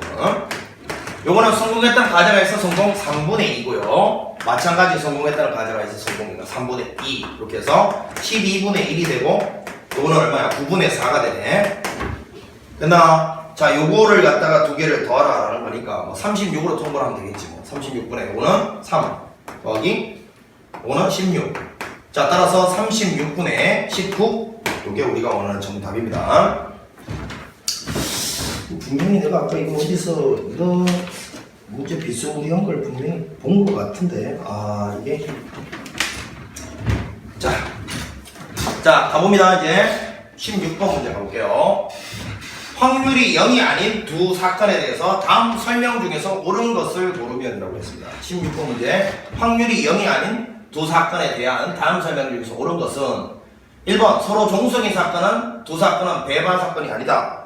요거는 성공했다는 가정에서 성공 3분의 2고요. 마찬가지 성공했다는 가정에서 성공이가 3분의 2 이렇게 해서 12분의 1이 되고 요거는 얼마야? 9분의 4가 되네. 됐나? 자, 요거를 갖다가 두 개를 더하라 라는 거니까 뭐 36으로 통보를 하면 되겠지 뭐. 36분의 요거는 3 더하기 요거는 16. 자, 따라서 36분의 19 요게 우리가 원하는 정답입니다. 분명히 내가 아까 이거 어디서 이런 문제 비스무리한 걸 분명히 본 것 같은데 이게 자 가봅니다. 이제 16번 문제 가볼게요. 확률이 0이 아닌 두 사건에 대해서 다음 설명 중에서 옳은 것을 고르면 이라고 했습니다. 16번 문제 확률이 0이 아닌 두 사건에 대한 다음 설명 중에서 옳은 것은 1번 서로 종속인 사건은 두 사건은 배반 사건이 아니다.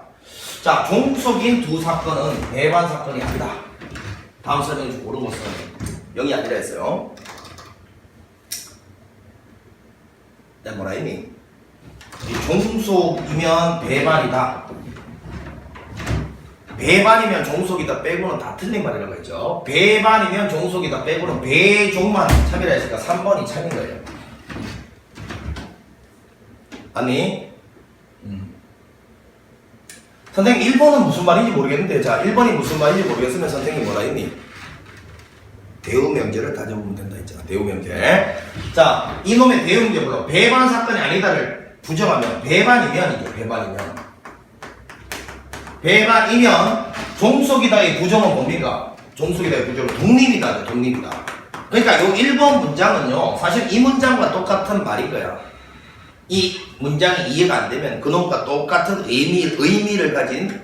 자, 종속인 두 사건은 배반 사건이 아니다. 다음 설명 중 옳은 것은 0이 아니라 했어요. 내가 뭐라 했니? 종속이면 배반이다. 배반이면 종속이다 빼고는 다 틀린 말이라고 했죠. 배반이면 종속이다 빼고는 배종만 참이라 했으니까 3번이 참인 거예요. 아니? 선생님 1번은 무슨 말인지 모르겠는데 자 1번이 무슨 말인지 모르겠으면 선생님이 뭐라 했니? 대우명제를 다져보면 된다 했잖아. 대우명제. 자 이놈의 대우명제 물론 배반 사건이 아니다를 부정하면 배반이면 이게 배반이면 종속이다의 부정은 뭡니까? 종속이다의 부정은 독립이다. 독립이다. 그러니까 이 1번 문장은요 사실 이 문장과 똑같은 말인 거야. 이 문장이 이해가 안 되면 그놈과 똑같은 의미를 가진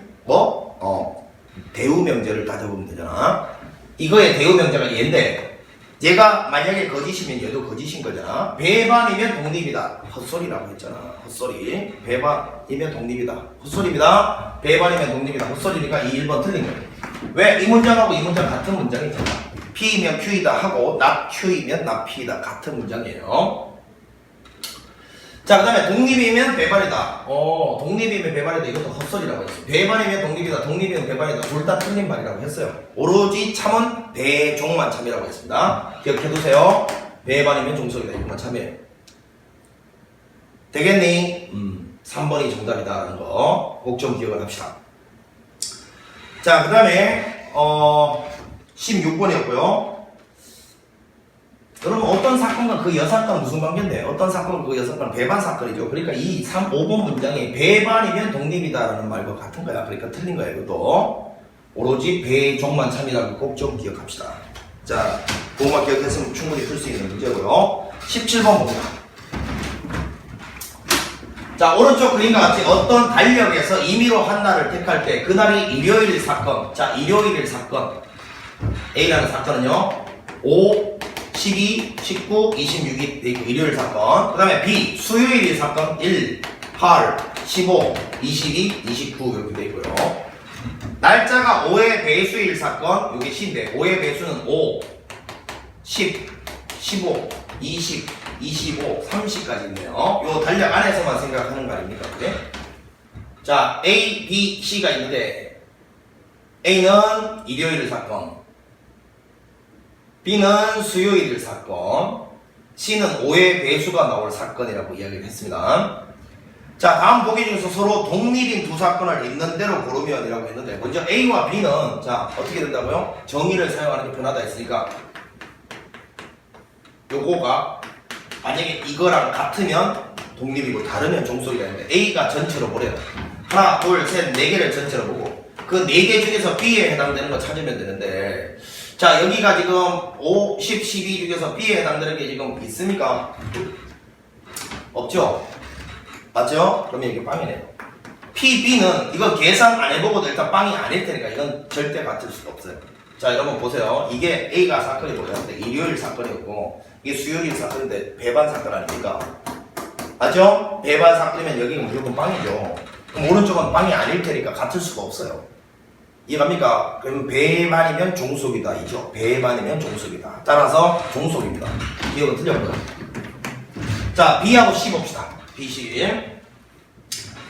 대우 명제를 따져보면 되잖아. 이거의 대우 명제가 얘인데 얘가 만약에 거짓이면 얘도 거짓인 거잖아. 배반이면 독립이다. 헛소리라고 했잖아. 헛소리. 배반이면 독립이다. 헛소리입니다. 배반이면 독립이다. 헛소리니까 이 1번 틀린 거예요. 왜? 이 문장하고 이 문장 같은 문장이잖아. P이면 Q이다 하고 not Q이면 not P이다. 같은 문장이에요. 자, 그 다음에 독립이면 배반이다. 독립이면 배반이다. 이것도 헛소리라고 했어요. 배반이면 독립이다. 독립이면 배반이다. 둘 다 틀린 말이라고 했어요. 오로지 참은 배종만 참이라고 했습니다. 기억해두세요. 배반이면 종속이다. 이것만 참이에요. 되겠니? 3번이 정답이다라는 거 꼭 좀 기억을 합시다. 자, 그 다음에 16번이었고요. 여러분 어떤 사건과 그 여사건 무슨 관계인데 어떤 사건과 그 여사건 배반 사건이죠. 그러니까 이 5번 문장이 배반이면 독립이다라는 말과 같은 거야. 그러니까 틀린 거야. 이것도 오로지 배종만 참이라고 꼭 좀 기억합시다. 자, 그것만 기억했으면 충분히 풀 수 있는 문제고요. 17번 봅니다. 자, 오른쪽 그림과 같이 어떤 달력에서 임의로 한 날을 택할 때 그날이 일요일 사건. 자, 일요일 사건 A라는 사건은요 5, 12, 19, 26이 되어 있고 일요일 사건. 그 다음에 B 수요일 사건 1, 8, 15, 22, 29 이렇게 되어 있고요. 날짜가 5의 배수일 사건 이게 C인데 5의 배수는 5, 10, 15, 20, 25, 30까지 있네요. 요 달력 안에서만 생각하는 거 아닙니까? 그래? 자, A, B, C가 있는데 A는 일요일 사건, B는 수요일 사건, C는 5의 배수가 나올 사건이라고 이야기를 했습니다. 자, 다음 보기 중에서 서로 독립인 두 사건을 있는 대로 고르면 이라고 했는데 먼저 A와 B는 자 어떻게 된다고요? 정의를 사용하는 게 편하다 했으니까 요거가 만약에 이거랑 같으면 독립이고 다르면 종속이라 했는데 A가 전체로 보래요. 하나, 둘, 셋, 네 개를 전체로 보고 그 네 개 중에서 B에 해당되는 거 찾으면 되는데 자, 여기가 지금 5, 10, 12 중에서 B에 해당되는 게 지금 있습니까? 없죠? 맞죠? 그러면 이게 빵이네요. P, B는 이거 계산 안 해보고도 일단 빵이 아닐 테니까 이건 절대 같을 수가 없어요. 자, 여러분 보세요. 이게 A가 사건이고요. 근데 일요일 사건이었고 이게 수요일 사건인데 배반 사건 아닙니까? 맞죠? 배반 사건이면 여기는 무조건 빵이죠. 그럼 오른쪽은 빵이 아닐 테니까 같을 수가 없어요. 이해갑니까? 그러면 배반이면 종속이다 이죠. 배반이면 종속이다. 따라서 종속입니다. 기억은 틀렸고요. 자, B하고 C 봅시다. B, C.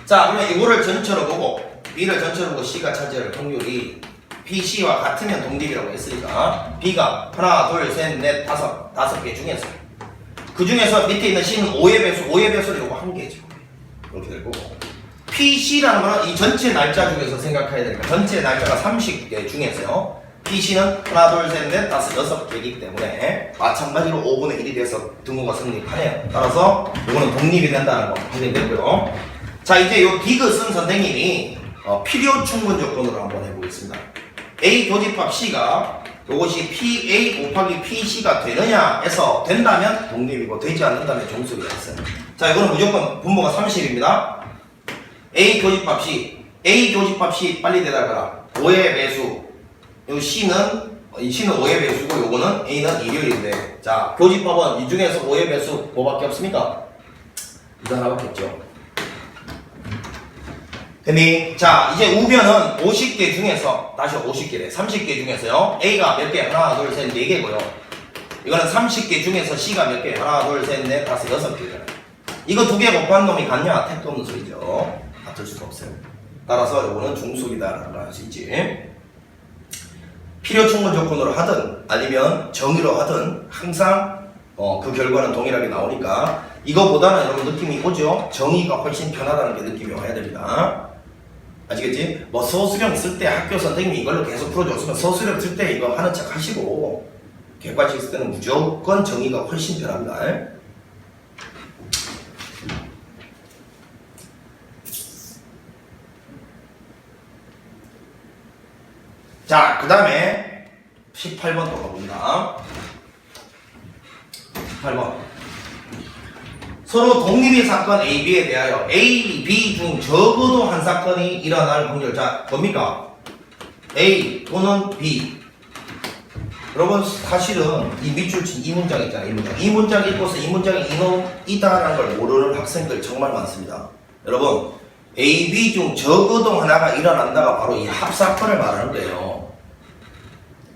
자, 그러면 이거를 전체로 보고 B를 전체로 보고 C가 차지할 확률이 B, C와 같으면 독립이라고 했으니까 B가 하나, 둘, 셋, 넷, 다섯 개 중에서 그 중에서 밑에 있는 C는 5의 배수, 5의 배수는 이거 한 개죠. 이렇게 될 거고 PC라는 거는 이 전체 날짜 중에서 생각해야 되니까 전체 날짜가 30개 중에서요. PC는 하나, 둘, 셋, 넷, 다섯, 6개이기 때문에 마찬가지로 5분의 1이 돼서 등호가 성립하네요. 따라서 이거는 독립이 된다는 거 확인됐고요. 자, 이제 요 디귿은 선생님이 필요 충분 조건으로 한번 해보겠습니다. A 교집합 C가 이것이 PA 곱하기 PC가 되느냐 해서 된다면 독립이고 되지 않는다면 종속이 됐어요. 자, 이거는 무조건 분모가 30입니다. A 교집합 C, A 교집합 C 빨리 대답해라. 5의 배수, 요 C는 5의 배수고 요거는 A는 일요일인데 자, 교집합은 이 중에서 5의 배수 뭐밖에 없습니까? 이거 하나밖에 없죠. 됐니? 자, 이제 우변은 50개 중에서 다시 50개래 30개 중에서요 A가 몇 개? 하나, 둘, 셋, 4개고요 이거는 30개 중에서 C가 몇 개? 하나, 둘, 셋, 넷, 다섯, 6개잖아요. 이거 두 개 곱한 놈이 같냐? 택도 없는 소리죠. 같을 수가 없어요. 따라서 이거는 종속이다라는 걸 할 수 있지. 필요 충분 조건으로 하든 아니면 정의로 하든 항상 그 결과는 동일하게 나오니까 이거보다는 여러분 느낌이 오죠? 정의가 훨씬 편하다는 게 느낌이 와야 됩니다. 아시겠지? 뭐 서술형 쓸 때 학교 선생님이 이걸로 계속 풀어줬으면 서술형 쓸 때 이거 하는 척 하시고 객관식 쓸 때는 무조건 정의가 훨씬 편합니다. 자, 그 다음에 18번 또 가봅니다. 18번. 서로 독립의 사건 A, B에 대하여 A, B 중 적어도 한 사건이 일어날 확률. 자, 뭡니까? A 또는 B. 여러분 사실은 이 밑줄 친 이 문장 있잖아요. 이 문장 읽고서 이 문장이 이다라는 걸 모르는 학생들 정말 많습니다. 여러분 A, B 중 적어도 하나가 일어난다가 바로 이 합사건을 말하는 거예요.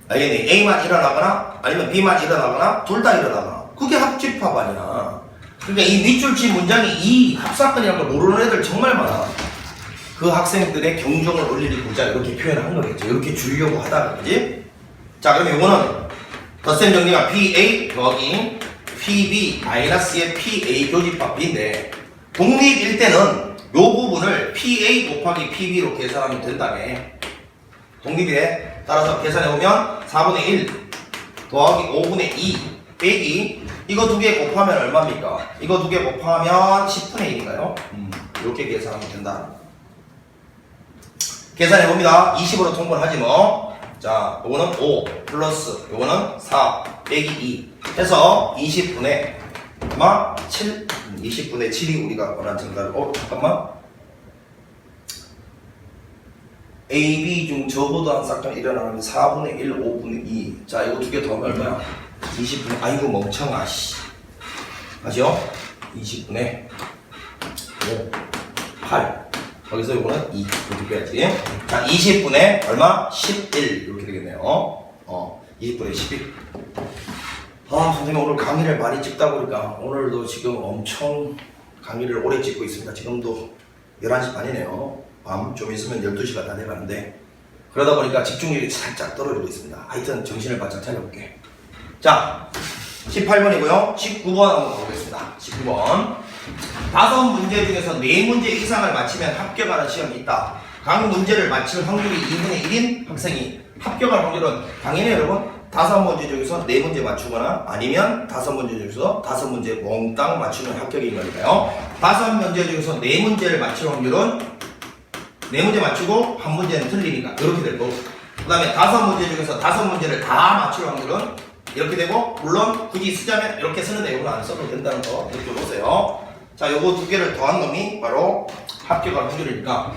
알겠니? A만 일어나거나 아니면 B만 일어나거나 둘 다 일어나거나 그게 합집합 아니야. 그러니까 이 밑줄 친 문장이 이 합사건이라는 걸 모르는 애들 정말 많아. 그 학생들의 경종을 올리고자 이렇게 표현한 거겠죠. 이렇게 주려고 하다가 그지? 자 그럼 이거는 덧셈 정리가 PA 더하기 PB-의 PA 교집합 B인데 독립일 때는 요 부분을 PA 곱하기 PB로 계산하면 된다네. 독립이래. 따라서 계산해보면 4분의 1 더하기 5분의 2 빼기 이거 두 개 곱하면 얼마입니까? 이거 두 개 곱하면 10분의 1인가요? 이렇게 계산하면 된다. 계산해봅니다. 20으로 통분을 하지 뭐. 자, 요거는 5 플러스 요거는 4 빼기 2 해서 20분의 아마 7 20분의 7이 우리가 원하는 정답을 잠깐만 A, B 중 저보다 한 싹당 일어나는 4분의 1, 5분의 2 자, 이거 두 개 더하면 얼마야? 20분의 아이고 멍청아 씨 맞죠? 20분의 5 8 거기서 이거는 2 이렇게 빼야지. 자, 20분의 얼마? 11 이렇게 되겠네요. 20분의 11. 선생님 오늘 강의를 많이 찍다 보니까 오늘도 지금 엄청 강의를 오래 찍고 있습니다. 지금도 11시 반이네요. 밤 좀 있으면 12시가 다 돼가는데 그러다 보니까 집중력이 살짝 떨어지고 있습니다. 하여튼 정신을 바짝 차려볼게. 자, 18번이고요. 19번 한번 가보겠습니다. 19번. 5문제 중에서 4문제 이상을 맞히면 합격하는 시험이 있다. 각 문제를 맞힐 확률이 2분의 1인 학생이 합격할 확률은 당연히 여러분 5문제 중에서 4문제 맞추거나 아니면 5문제 중에서 5문제 몽땅 맞추면 합격인 거니까요. 5문제 중에서 4문제를 맞힐 확률은 4문제 맞추고 1문제는 틀리니까 이렇게 될 거고 그 다음에 5문제 중에서 5문제를 다 맞출 확률은 이렇게 되고 물론 굳이 쓰자면 이렇게 쓰는데 이거는 안 써도 된다는 거 이렇게 보세요. 자, 요거 두 개를 더한 놈이 바로 합격할 확률이니까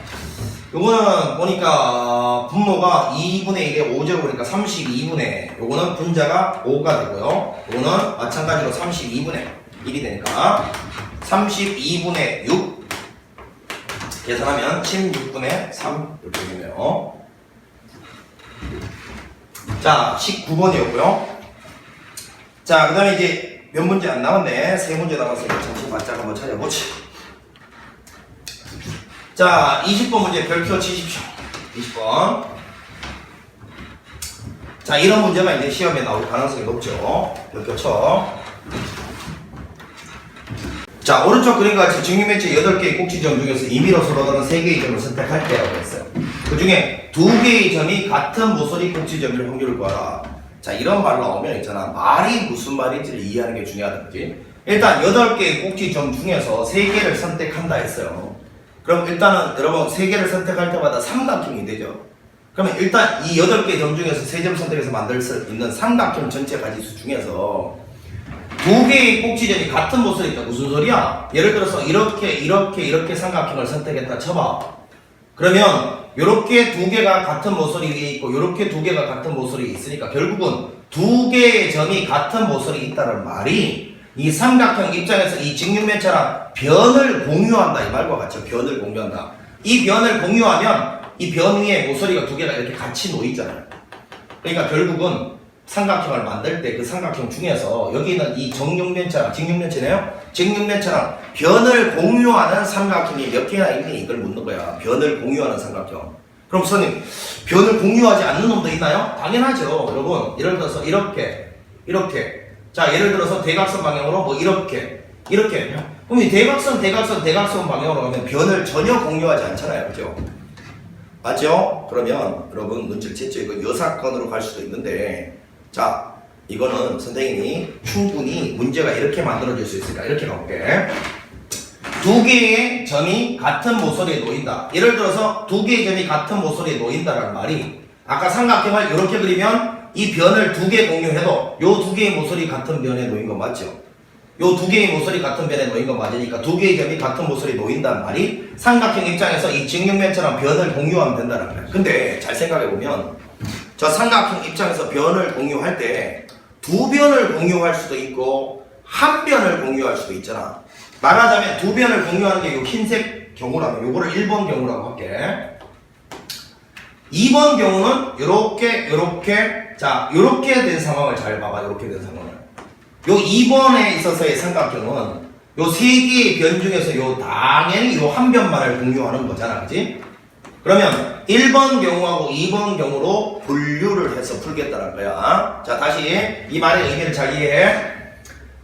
요거는 보니까 분모가 2분의 1에 5제곱 그러니까 32분의 요거는 분자가 5가 되고요. 요거는 마찬가지로 32분의 1이 되니까 32분의 6 계산하면 16분의 3 이렇게 되네요. 자, 19번이었고요. 자, 그 다음에 이제 몇 문제 안 남았네. 3문제 남았으니까 정신 바짝 한번 차려보지. 자, 20번 문제 별표 치십시오. 20번. 자, 이런 문제가 이제 시험에 나올 가능성이 높죠. 별표 쳐. 자, 오른쪽 그림과 같이 직육면체 8개의 꼭지점 중에서 임의로 서로 다른 3개의 점을 선택할 때라고 했어요. 그 중에 2개의 점이 같은 모서리 꼭지점일 확률을 구하라. 자, 이런 말 나오면 있잖아. 말이 무슨 말인지를 이해하는 게 중요하다. 그지? 일단 8개의 꼭지점 중에서 3개를 선택한다 했어요. 그럼 일단은 여러분 3개를 선택할 때마다 삼각형이 되죠. 그러면 일단 이 8개 점 중에서 3점 선택해서 만들 수 있는 삼각형 전체 가지수 중에서 2개의 꼭지점이 같은 모서리니까 무슨 소리야? 예를 들어서 이렇게 삼각형을 선택했다 쳐봐. 그러면 요렇게 2개가 같은 모서리 위에 있고 요렇게 2개가 같은 모서리에 있으니까 결국은 2개의 점이 같은 모서리에 있다는 말이 이 삼각형 입장에서 이 직육면체랑 변을 공유한다 이 말과 같죠. 변을 공유한다. 이 변을 공유하면 이 변 위에 모서리가 2개가 이렇게 같이 놓이잖아요. 그러니까 결국은 삼각형을 만들 때 그 삼각형 중에서 여기 있는 이 정육면체랑 직육면체네요. 직육면체랑 변을 공유하는 삼각형이 몇 개나 있니? 이걸 묻는 거야. 변을 공유하는 삼각형. 그럼 선생님 변을 공유하지 않는 놈도 있나요? 당연하죠. 여러분 예를 들어서 이렇게 자 예를 들어서 대각선 방향으로 뭐 이렇게 그럼 이 대각선 방향으로 가면 변을 전혀 공유하지 않잖아요. 그죠? 맞죠? 그러면 여러분 눈치를 챘죠? 이거 여사건으로 갈 수도 있는데 자 이거는 선생님이 충분히 문제가 이렇게 만들어질 수 있으니까 이렇게 가볼게. 2개의 점이 같은 모서리에 놓인다. 예를 들어서 2개의 점이 같은 모서리에 놓인다라는 말이 아까 삼각형을 이렇게 그리면 이 변을 2개 공유해도 요 2개의 모서리 같은 변에 놓인 거 맞죠? 요 두 개의 모서리 같은 변에 놓인 건 맞으니까 두 개의 점이 같은 모서리에 놓인다는 말이 삼각형 입장에서 이 직육면처럼 변을 공유하면 된다는 거예요. 근데 잘 생각해보면 저 삼각형 입장에서 변을 공유할 때 두 변을 공유할 수도 있고 한 변을 공유할 수도 있잖아. 말하자면 두 변을 공유하는 게 요 흰색 경우라면 요거를 1번 경우라고 할게. 2번 경우는 요렇게 자 요렇게 된 상황을 잘 봐봐. 요렇게 된 상황을 요 2번에 있어서의 삼각형은 요 세 개의 변 중에서 요 당연히 요 한 변만을 공유하는 거잖아, 그지? 그러면 1번 경우하고 2번 경우로 분류를 해서 풀겠다는 거야. 자, 다시 이 말의 의미를 잘 이해해.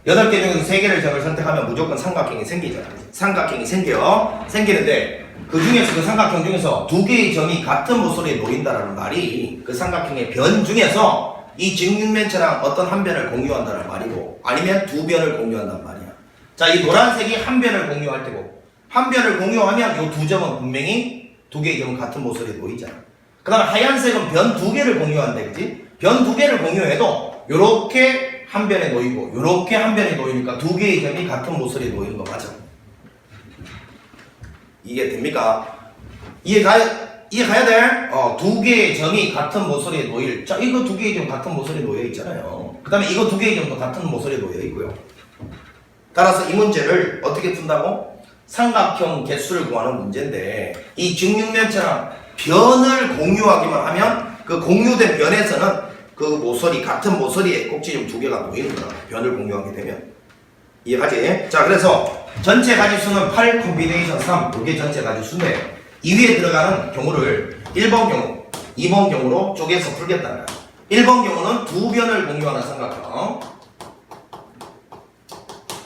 8개 중에서 3개를 점을 선택하면 무조건 삼각형이 생기잖아. 삼각형이 생기는데 그 중에서 그 삼각형 중에서 두 개의 점이 같은 모서리에 놓인다는 말이 그 삼각형의 변 중에서 이 직육면체랑 어떤 한 변을 공유한다는 말이고 아니면 두 변을 공유한다는 말이야. 자, 이 노란색이 한 변을 공유할 때고 한 변을 공유하면 이 두 점은 분명히 두 개의 점은 같은 모서리에 놓이잖아. 그 다음 하얀색은 변 두 개를 공유한대, 그지? 변 두 개를 공유해도 요렇게 한 변에 놓이고 요렇게 한 변에 놓이니까 두 개의 점이 같은 모서리에 놓이는 거 맞아? 이게 됩니까? 이해가야 돼? 두 개의 점이 같은 모서리에 놓일. 자, 이거 두 개의 점 같은 모서리에 놓여 있잖아요. 그 다음에 이거 두 개의 점도 같은 모서리에 놓여 있고요. 따라서 이 문제를 어떻게 푼다고? 삼각형 개수를 구하는 문제인데 이 직육면체랑 변을 공유하기만 하면 그 공유된 변에서는 그 모서리 같은 모서리에 꼭지점 두 개가 놓이는 거야. 변을 공유하게 되면. 이해가지? 자, 그래서 전체 가지수는 8 콤비네이션 3 이게 전체 가지수인데 이 위에 들어가는 경우를 1번 경우, 2번 경우로 쪼개서 풀겠다는 거야. 1번 경우는 두 변을 공유하는 삼각형,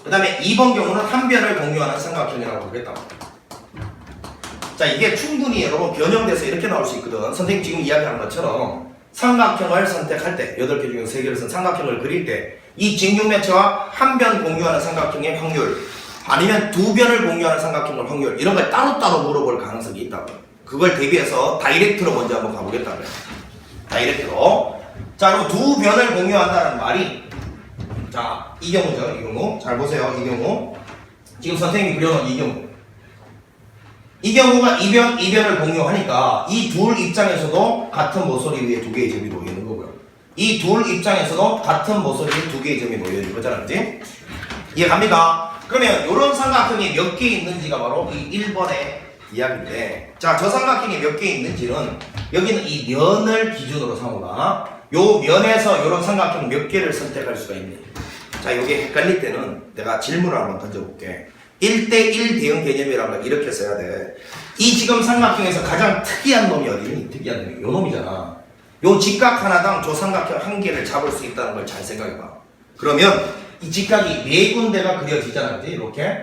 그 다음에 2번 경우는 한 변을 공유하는 삼각형이라고 보겠다. 자, 이게 충분히 여러분 변형돼서 이렇게 나올 수 있거든. 선생님 지금 이야기한 것처럼 삼각형을 선택할 때 8개 중에서 3개를 쓴 삼각형을 그릴 때 이 직육면체와 한 변 공유하는 삼각형의 확률 아니면 두 변을 공유하는 삼각형의 확률 이런 걸 따로따로 물어볼 가능성이 있다고. 그걸 대비해서 다이렉트로 먼저 한번 가보겠다고요. 다이렉트로. 자, 그럼 두 변을 공유한다는 말이 자, 이 경우죠. 이 경우. 잘 보세요. 이 경우. 지금 선생님이 그려놓은 이 경우. 이 경우가 이변을 공유하니까 이 둘 입장에서도 같은 모서리 위에 두 개의 점이 놓이는 거고요. 이 둘 입장에서도 같은 모서리 위에 두 개의 점이 놓여있는 거잖아, 그지? 이해갑니까? 그러면 이런 삼각형이 몇 개 있는지가 바로 이 1번의 이야기인데, 자, 저 삼각형이 몇 개 있는지는 여기는 이 면을 기준으로 삼으라. 요 면에서 이런 삼각형 몇 개를 선택할 수가 있니? 자, 요게 헷갈릴 때는 내가 질문을 한번 던져볼게. 1대1 대응 개념이라는 걸 이렇게 써야 돼. 이 지금 삼각형에서 가장 특이한 놈이 어디니? 특이한 놈이 요 놈이잖아. 요 직각 하나당 저 삼각형 한 개를 잡을 수 있다는 걸 잘 생각해봐. 그러면 이 직각이 네 군데가 그려지잖아, 그지? 이렇게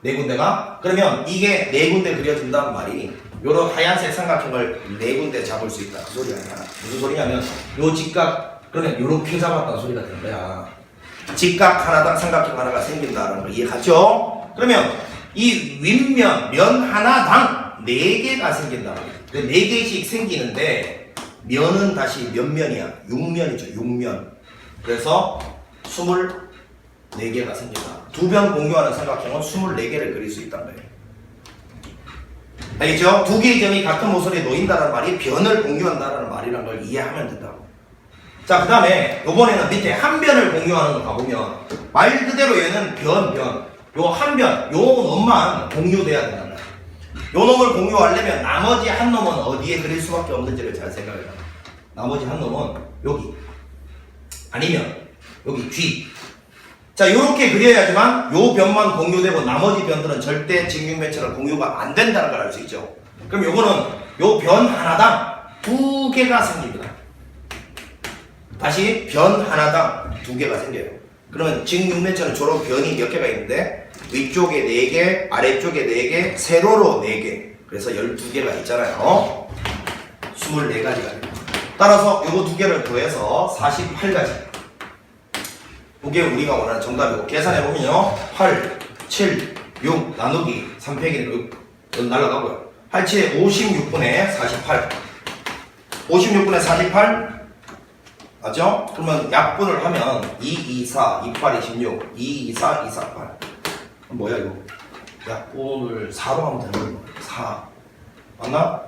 네 군데가. 그러면 이게 네 군데 그려진다는 말이 요런 하얀색 삼각형을 네 군데 잡을 수 있다. 그 소리 아니야. 무슨 소리냐면 요 직각 그러면 요렇게 잡았다는 소리가 되는 거야. 직각 하나당 삼각형 하나가 생긴다는 걸 이해하죠? 그러면 이 윗면, 면 하나당 4개가 생긴다. 4개씩 생기는데 면은 다시 몇 면이야? 6면이죠. 6면. 그래서 24개가 생긴다. 두 변 공유하는 삼각형은 24개를 그릴 수 있다는 거예요. 알겠죠? 두 개의 점이 같은 모서리에 놓인다는 말이 변을 공유한다는 말이라는 걸 이해하면 된다고. 자, 그 다음에 요번에는 밑에 한 변을 공유하는 거 가보면 말 그대로 얘는 요 한 변, 요 놈만 공유돼야 된다. 요 놈을 공유하려면 나머지 한 놈은 어디에 그릴 수밖에 없는지를 잘 생각해봐. 나머지 한 놈은 여기 아니면 여기 뒤. 자, 요렇게 그려야지만 요 변만 공유되고 나머지 변들은 절대 직육면체랑 공유가 안 된다는 걸 알 수 있죠. 그럼 요거는 요 변 하나당 2개가 생깁니다. 다시 변 하나당 2개가 생겨요. 그러면 직육면체는 주로 변이 몇 개가 있는데 위쪽에 4개, 아래쪽에 4개, 세로로 4개. 그래서 12개가 있잖아요. 24가지가 됩니다. 따라서 요거 2개를 더해서 48가지. 이게 우리가 원하는 정답이고 계산해보면요. 8, 7, 6 나누기 3팩이 6 날라가고요. 8, 7에 56분의 48. 56분의 48 맞죠? 그러면 약분을 하면 2, 2, 4, 2, 8, 26, 2, 2, 4, 2, 4, 8. 뭐야 이거? 약분을 4로 하면 되는 거야. 4. 맞나?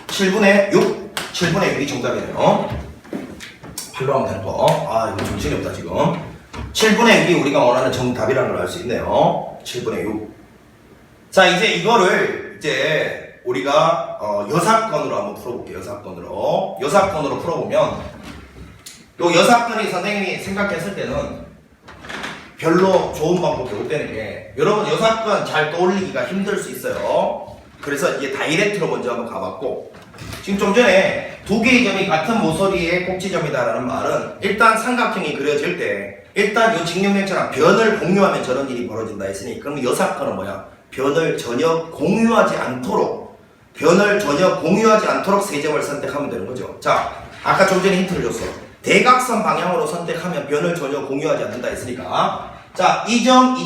7분의 6? 7분의 6이 정답이네요. 8로 하면 되는 거. 아, 이거 정신이 없다 지금. 7분의 6이 우리가 원하는 정답이라는 걸 알 수 있네요. 7분의 6. 자, 이제 이거를 이제 우리가 여사건으로 한번 풀어볼게요. 여사건으로 풀어보면 요 여사건이 선생님이 생각했을 때는 별로 좋은 방법이 못 되는 게, 여러분 여사건 잘 떠올리기가 힘들 수 있어요. 그래서 이게 다이렉트로 먼저 한번 가봤고, 지금 좀 전에 두 개의 점이 같은 모서리의 꼭지점이다라는 말은 일단 삼각형이 그려질 때 일단 요 직육면처럼 변을 공유하면 저런 일이 벌어진다 했으니, 그럼 여사건은 뭐야? 변을 전혀 공유하지 않도록 세 점을 선택하면 되는 거죠. 자, 아까 좀 전에 힌트를 줬어. 대각선 방향으로 선택하면 변을 전혀 공유하지 않는다 했으니까, 자, 이 점은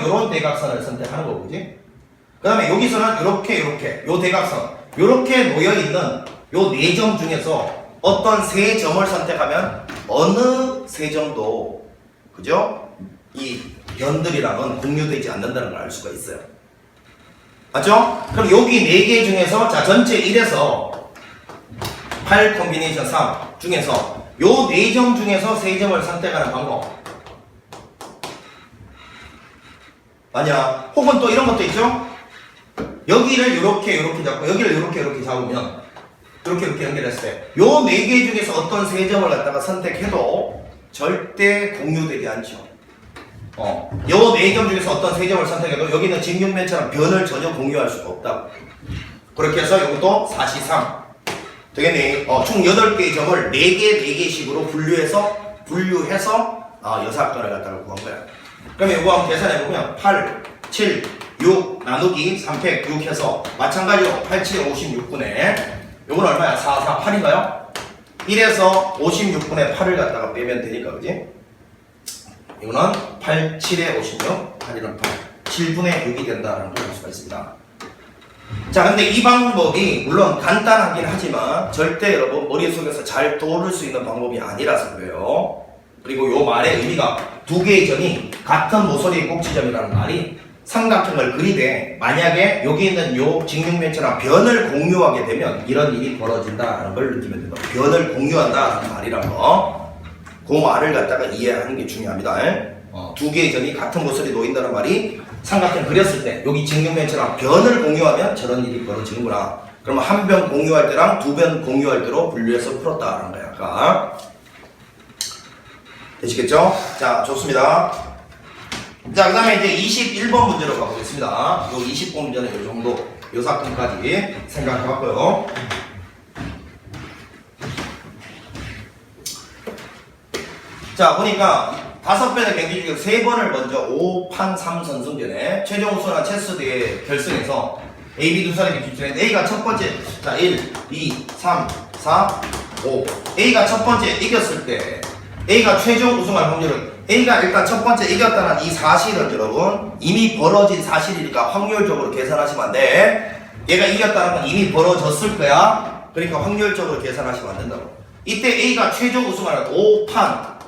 요런 대각선을 선택하는 거고, 그지? 그 다음에 여기서는 요렇게 요 대각선 요렇게 놓여있는 요 네 점 중에서 어떤 세 점을 선택하면 어느 세 점도, 그죠? 이 변들이랑은 공유되지 않는다는 걸 알 수가 있어요. 맞죠? 그럼 여기 4개 중에서, 자, 전체 1에서 8 콤비네이션 3 중에서 요 4점 중에서 3점을 선택하는 방법. 아니야. 혹은 또 이런 것도 있죠? 여기를 요렇게 잡고 여기를 요렇게 잡으면 이렇게 연결했을 때 요 4개 중에서 어떤 3점을 갖다가 선택해도 절대 공유되지 않죠. 요 4점 중에서 어떤 3점을 선택해도 여기는 직육면처럼 변을 전혀 공유할 수가 없다고. 그렇게 해서 이것도 사시상 되겠니? 총 8개의 점을 4개씩으로 분류해서 여사건을 갖다가 구한 거야. 그러면 이거 한번 계산해보면 8, 7, 6 나누기 3팩 6 해서 마찬가지로 8, 7에 56분의 요건 얼마야? 4, 4, 8인가요? 1에서 56분의 8을 갖다가 빼면 되니까, 그지? 이거는 8, 7에 56, 8이랑 8, 7분의 6이 된다는 걸 볼 수가 있습니다. 자, 근데 이 방법이 물론 간단하긴 하지만 절대 여러분 머릿속에서 잘 떠오를 수 있는 방법이 아니라서 그래요. 그리고 요 말의 의미가 두 개의 점이 같은 모서리의 꼭지점이라는 말이 삼각형을 그리되 만약에 여기 있는 요 직육면처럼 변을 공유하게 되면 이런 일이 벌어진다는 걸 느끼면 된다. 변을 공유한다는 말이란 거. 그 말을 갖다가 이해하는 게 중요합니다. 두 개의 점이 같은 모서리에 놓인다는 말이 삼각형 그렸을 때 여기 직육면처럼 변을 공유하면 저런 일이 벌어지는구나. 그러면 한 변 공유할 때랑 두 변 공유할 때로 분류해서 풀었다는 거야. 아까. 되시겠죠? 자, 좋습니다. 자, 그 다음에 이제 21번 문제로 가보겠습니다. 요 20번 문제는 요 정도, 요 사건까지 생각해봤고요. 자, 보니까 5번의 경기 중에 3번을 먼저 5판 3선승전에 최종 우승한 체스대회 결승에서 A, B 두 사람이 비추는 A가 첫 번째, 자, 1, 2, 3, 4, 5. A가 첫 번째 이겼을 때 A가 최종 우승할 확률은, A가 일단 첫 번째 이겼다는 이 사실은 여러분 이미 벌어진 사실이니까 확률적으로 계산하시면 안 돼. 얘가 이겼다는 건 이미 벌어졌을 거야. 그러니까 확률적으로 계산하시면 안 된다고. 이때 A가 최종 우승하는 5판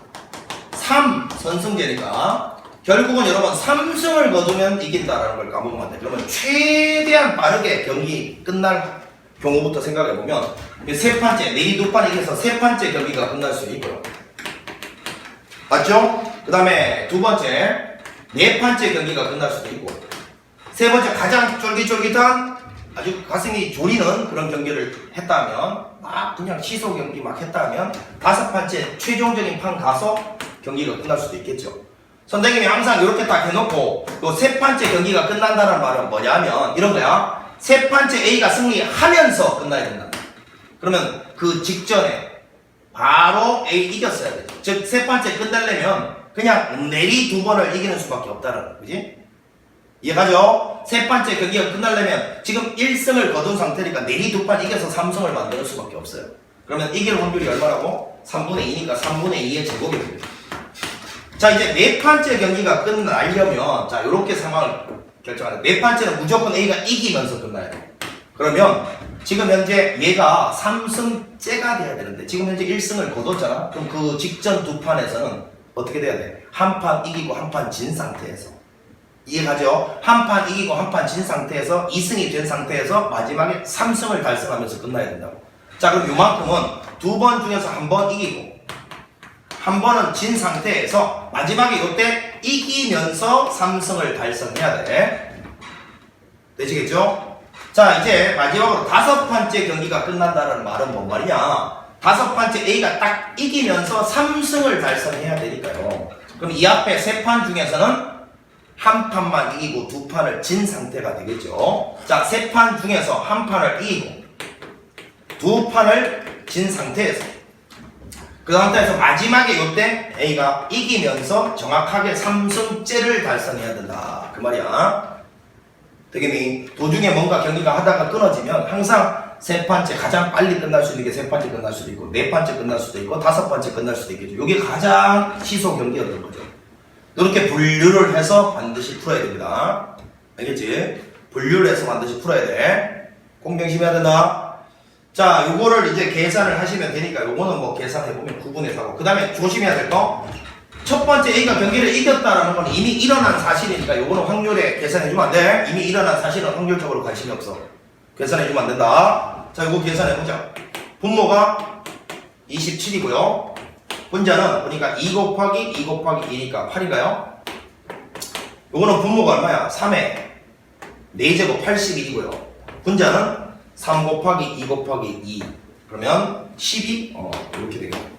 3선승제니까 결국은 여러분 3승을 거두면 이긴다라는 걸 까먹으면 안 돼. 그러면 최대한 빠르게 경기 끝날 경우부터 생각해보면 세 판째, 내리 두 판 이겨서 세 판째 경기가 끝날 수 있고요. 맞죠? 그 다음에 두 번째, 네 판째 경기가 끝날 수도 있고, 세 번째 가장 쫄깃쫄깃한 아주 가슴이 졸이는 그런 경기를 했다면, 막 그냥 시소 경기 막 했다면, 다섯 판째 최종적인 판 가서 경기가 끝날 수도 있겠죠. 선생님이 항상 이렇게 딱 해놓고 또 세 판째 경기가 끝난다는 말은 뭐냐면 이런 거야. 세 판째 A가 승리하면서 끝나야 된다. 그러면 그 직전에 바로 A 이겼어야 되죠. 즉 세 판째 끝내려면 그냥 내리 두 번을 이기는 수밖에 없다는 거, 그지? 이해가죠? 세 판째 경기가 끝나려면 지금 1승을 거둔 상태니까 내리 두 판 이겨서 3승을 만드는 수밖에 없어요. 그러면 이길 확률이 얼마라고? 3분의 2니까 3분의 2의 제곱이 됩니다. 자, 이제 네 판째 경기가 끝나려면 자, 요렇게 상황을 결정하는, 네 판째는 무조건 A가 이기면서 끝나야 돼. 그러면 지금 현재 얘가 3승째가 돼야 되는데 지금 현재 1승을 거뒀잖아. 그럼 그 직전 두 판에서는 어떻게 돼야 돼? 한 판 이기고 한 판 진 상태에서 이해가죠? 한 판 이기고 한 판 진 상태에서 2승이 된 상태에서 마지막에 3승을 달성하면서 끝나야 된다고. 자, 그럼 요만큼은 두 번 중에서 한 번 이기고 한 번은 진 상태에서 마지막에 요때 이기면서 3승을 달성해야 돼. 되시겠죠? 자, 이제 마지막으로 5번째 경기가 끝난다는 말은 뭔 말이냐? 5번째 A가 딱 이기면서 3승을 달성해야 되니까요. 그럼 이 앞에 3판 중에서는 한 판만 이기고 2판을 진 상태가 되겠죠. 자, 3판 중에서 한 판을 이기고 2판을 진 상태에서 그 상태에서 마지막에 요때 A가 이기면서 정확하게 3승째를 달성해야 된다. 그 말이야. 되겠니? 도중에 뭔가 경기가 하다가 끊어지면 항상 3판째 가장 빨리 끝날 수 있는 게 3판째 끝날 수도 있고 4판째 끝날 수도 있고 5판째 끝날 수도 있겠죠. 이게 가장 시소 경기였던 거죠. 이렇게 분류를 해서 반드시 풀어야 됩니다. 알겠지? 분류를 해서 반드시 풀어야 돼. 공정심해야 된다. 자, 요거를 이제 계산을 하시면 되니까 요거는 뭐 계산해보면 9분의 4고 그 다음에 조심해야 될 거 첫 번째 A가 경기를 이겼다라는 건 이미 일어난 사실이니까 요거는 확률에 계산해주면 안 돼. 이미 일어난 사실은 확률적으로 관심이 없어. 계산해주면 안 된다. 자, 요거 계산해보자. 분모가 27이고요. 분자는 보니까 2 곱하기 2 곱하기 2니까 8인가요? 요거는 분모가 얼마야? 3에 4제곱 81이고요. 분자는 3 곱하기 2 곱하기 2 그러면 12? 이렇게 되겠네.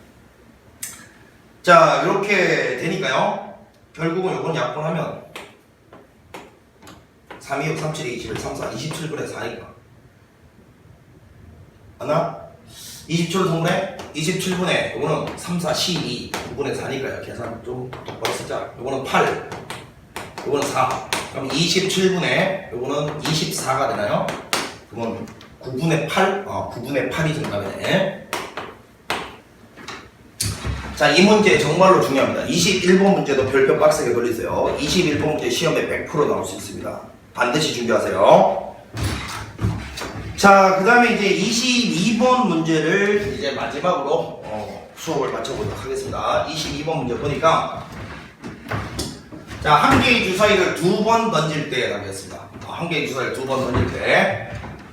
자, 이렇게 되니까요. 결국은 요건 약분하면 3, 2, 6, 3, 7, 21, 3, 4, 27분의 4니까 하나? 27을 통분해? 27분의 요거는 3, 4, 12 9분의 4니까요. 계산 좀 똑바로 쓰자. 요거는 8 요거는 4 그럼 27분의 요거는 24가 되나요? 그러면 9분의 8? 9분의 8이 정답이네. 자, 이 문제 정말로 중요합니다. 21번 문제도 별표 빡세게 돌리세요. 21번 문제 시험에 100% 나올 수 있습니다. 반드시 준비하세요. 자, 그 다음에 이제 22번 문제를 이제 마지막으로 수업을 마쳐보도록 하겠습니다. 22번 문제 보니까 자, 한 개의 주사위를 2번 던질 때에 답이었습니다. 한 개의 주사위를 2번 던질 때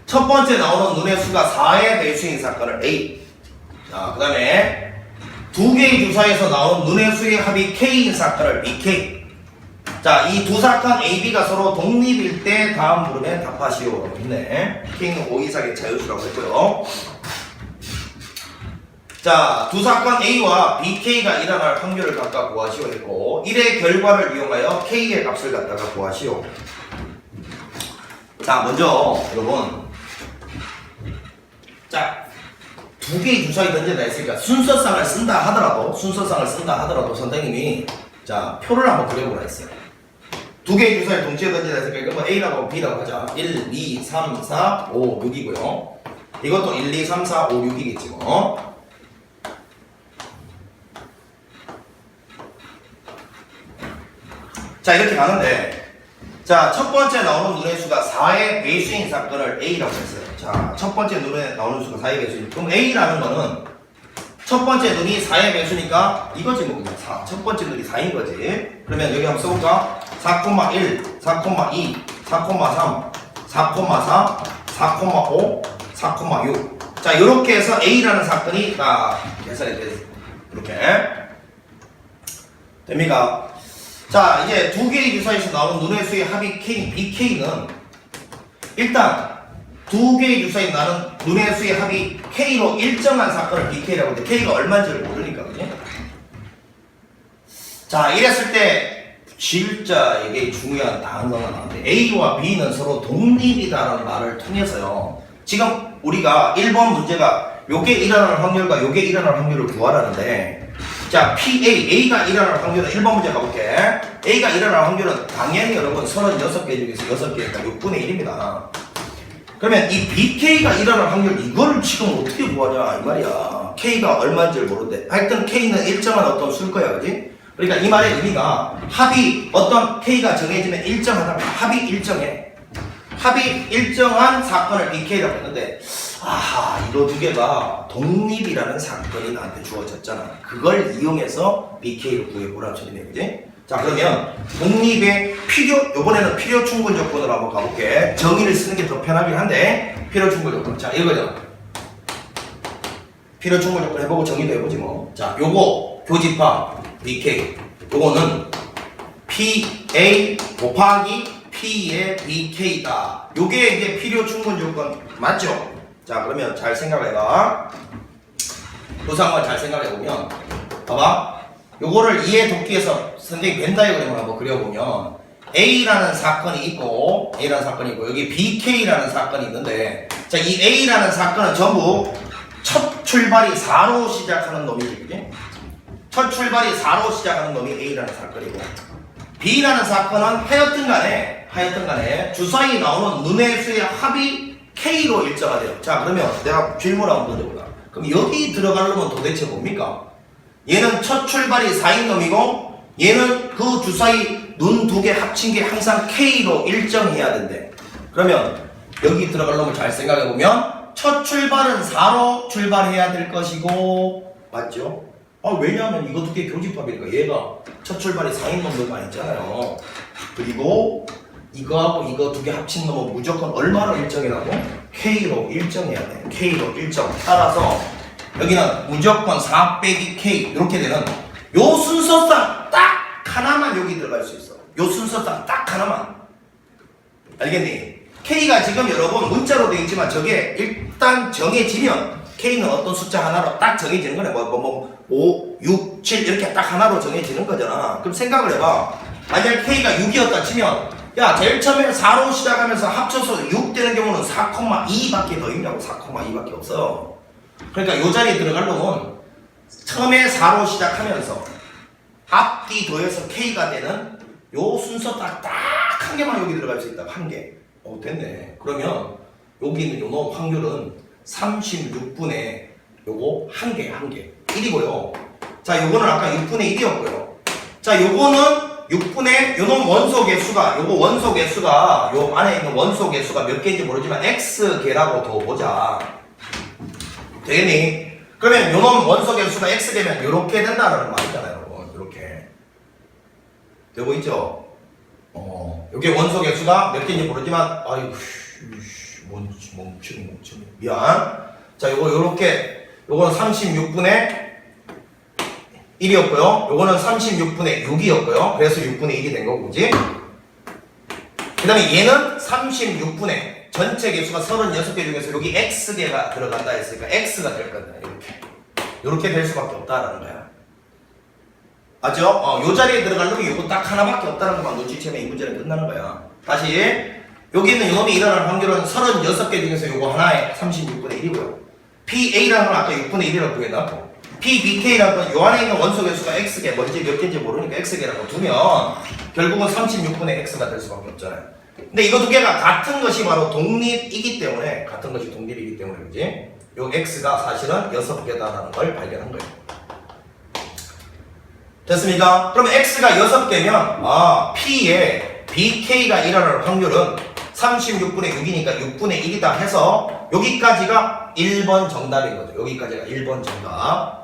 첫 번째 나오는 눈의 수가 4의 배수인 사건을 A. 자, 그 다음에 두 개의 주사위에서 나오는 눈의 수의 합이 K인 사건을 BK. 자, 이 두 사건 A, B가 서로 독립일 때 다음 물음에 답하시오. 있네. K는 5 이상의 자유수라고 했고요. 자, 두 사건 A와 BK가 일어날 확률을 각각 구하시오 했고 1의 결과를 이용하여 K의 값을 갖다가 구하시오. 자, 먼저 여러분 자, 두 개의 주사위 던진다 했으니까 순서상을 쓴다 하더라도 선생님이 자, 표를 한번 그려보라 했어요. 두 개의 주사위를 동시에 던진다 했으니까 이거 뭐 A라고 B라고 하자. 1, 2, 3, 4, 5, 6이고요. 이것도 1, 2, 3, 4, 5, 6이겠지 뭐. 자, 이렇게 가는데 자, 첫 번째 나오는 눈의 수가 4의 배수인 사건을 A라고 했어요. 자, 첫 번째 눈에 나오는 수가 4의 배수인. 그럼 A라는 거는 첫 번째 눈이 4의 배수니까 이거지 뭐 그냥 4. 첫 번째 눈이 4인 거지. 그러면 여기 한번 써볼까? 4,1, 4,2, 4,3, 4,4, 4,5, 4,6. 자, 이렇게 해서 A라는 사건이 딱 계산이 됐어요. 이렇게. 됩니까? 자, 이제 두 개의 주사위에서 나오는 눈의 수의 합이 K, BK는 일단 두 개의 주사위 나는 눈의 수의 합이 K로 일정한 사건을 BK라고 하는데 K가 얼마인지를 모르니까 그지? 자, 이랬을 때 진짜 이게 중요한 단어가 나오는데 A와 B는 서로 독립이다라는 말을 통해서요. 지금 우리가 1번 문제가 요게 일어날 확률과 요게 일어날 확률을 구하라는데 자, A가 일어날 확률은 1번 문제 가볼게. A가 일어날 확률은 당연히 여러분 36개 중에서 6개니까 6분의 1입니다. 그러면 이 BK가 일어날 확률 이거를 지금 어떻게 구하냐 이 말이야. K가 얼마인지를 모르는데 하여튼 K는 일정한 어떤 수일 거야, 그지? 그러니까 이 말의 의미가 합이 어떤 K가 정해지면 일정하다면 합이 일정해. 합이 일정한 사건을 BK라고 했는데, 아하, 이거 두 개가 독립이라는 사건이 나한테 주어졌잖아. 그걸 이용해서 BK를 구해보라 소리네, 그지? 자, 그러면 독립의 요번에는 필요 충분 조건으로 한번 가볼게. 정의를 쓰는 게 더 편하긴 한데, 필요 충분 조건. 자, 이거죠. 필요 충분 조건 해보고 정의도 해보지 뭐. 자, 요거 교집합 BK. 요거는 PA 곱하기 P의 BK다. 요게 이제 필요 충분 조건 맞죠? 자, 그러면 잘 생각해봐. 도상관 잘 생각해보면, 봐봐. 요거를 이해 돕기에서 선생님 벤 다이어그램을 한번 그려보면, A라는 사건이 있고, 여기 BK라는 사건이 있는데, 자, 이 A라는 사건은 전부 첫 출발이 4로 시작하는 놈이지, 그게? 첫 출발이 4로 시작하는 놈이 A라는 사건이고, B라는 사건은 하여튼 간에 주사위 나오는 눈의 수의 합이 K로 일정하대요. 자, 그러면 내가 질문 한번 던져보자. 그럼 여기 들어가려면 도대체 뭡니까? 얘는 첫 출발이 4인 놈이고, 얘는 그 주사위 눈 두 개 합친 게 항상 K로 일정해야 된대. 그러면 여기 들어가려면 잘 생각해보면, 첫 출발은 4로 출발해야 될 것이고, 맞죠? 왜냐하면 이거 두 개 교집합이니까 얘가 첫 출발이 4인 놈들만 있잖아요. 그리고 이거하고 이거 두 개 합친 놈은 무조건 얼마로 일정이라고? K로 일정해야 돼. K로 일정. 따라서 여기는 무조건 4 빼기 K 이렇게 되는 요 순서상 딱 하나만 여기 들어갈 수 있어. 요 순서상 딱 하나만. 알겠니? K가 지금 여러분 문자로 되어 있지만 저게 일단 정해지면 K는 어떤 숫자 하나로 딱 정해지는 거네. 5, 6, 7 이렇게 딱 하나로 정해지는 거잖아. 그럼 생각을 해봐. 만약 K가 6이었다 치면, 야, 제일 처음에 4로 시작하면서 합쳐서 6 되는 경우는 4,2밖에 더 있냐고. 4,2밖에 없어. 그러니까 요 자리에 들어가려면 처음에 4로 시작하면서 앞뒤 더해서 K가 되는 요 순서 딱 한 개만 여기 들어갈 수 있다. 한 개. 됐네. 그러면 여기 있는 요 놈 확률은 36분의 요거 한 개. 1이고요. 자, 요거는 아까 6분의 1이었고요. 자, 요거는 6분의 요놈 원소 개수가, 요거 원소 개수가, 요 안에 있는 원소 개수가 몇 개인지 모르지만 X개라고 더 보자. 되겠니? 그러면 요놈 원소 개수가 X개면 요렇게 된다는 말이잖아요, 여러분. 요렇게. 되고 있죠? 요게 원소 개수가 몇 개인지 모르지만, 아이고, 멈추니. 미안. 자, 요거 요렇게, 요거는 36분의 1이었고요. 요거는 36분의 6이었고요. 그래서 6분의 1이 된 거고, 그지? 그 다음에 얘는 36분의 전체 개수가 36개 중에서 여기 X개가 들어간다 했으니까 X가 될 거다. 요렇게 될 수밖에 없다라는 거야. 맞죠? 요 자리에 들어가려면 요거 딱 하나밖에 없다는 것만 눈치채면 이 문제는 끝나는 거야. 다시. 여기 있는 요놈이 일어날 확률은 36개 중에서 요거 하나에 36분의 1이고요. PA라는 건 아까 6분의 1이라고 구해놨고, PBK라는 건 요 안에 있는 원소 개수가 X개, 뭔지 몇 개인지 모르니까 X개라고 두면 결국은 36분의 X가 될 수밖에 없잖아요. 근데 이거 두 개가 같은 것이 바로 독립이기 때문에, 그지? 요 X가 사실은 6개다라는 걸 발견한 거예요. 됐습니까? 그럼 X가 6개면, P에 BK가 일어날 확률은 36분의 6이니까 6분의 1이다 해서 여기까지가 1번 정답인 거죠. 여기까지가 1번 정답.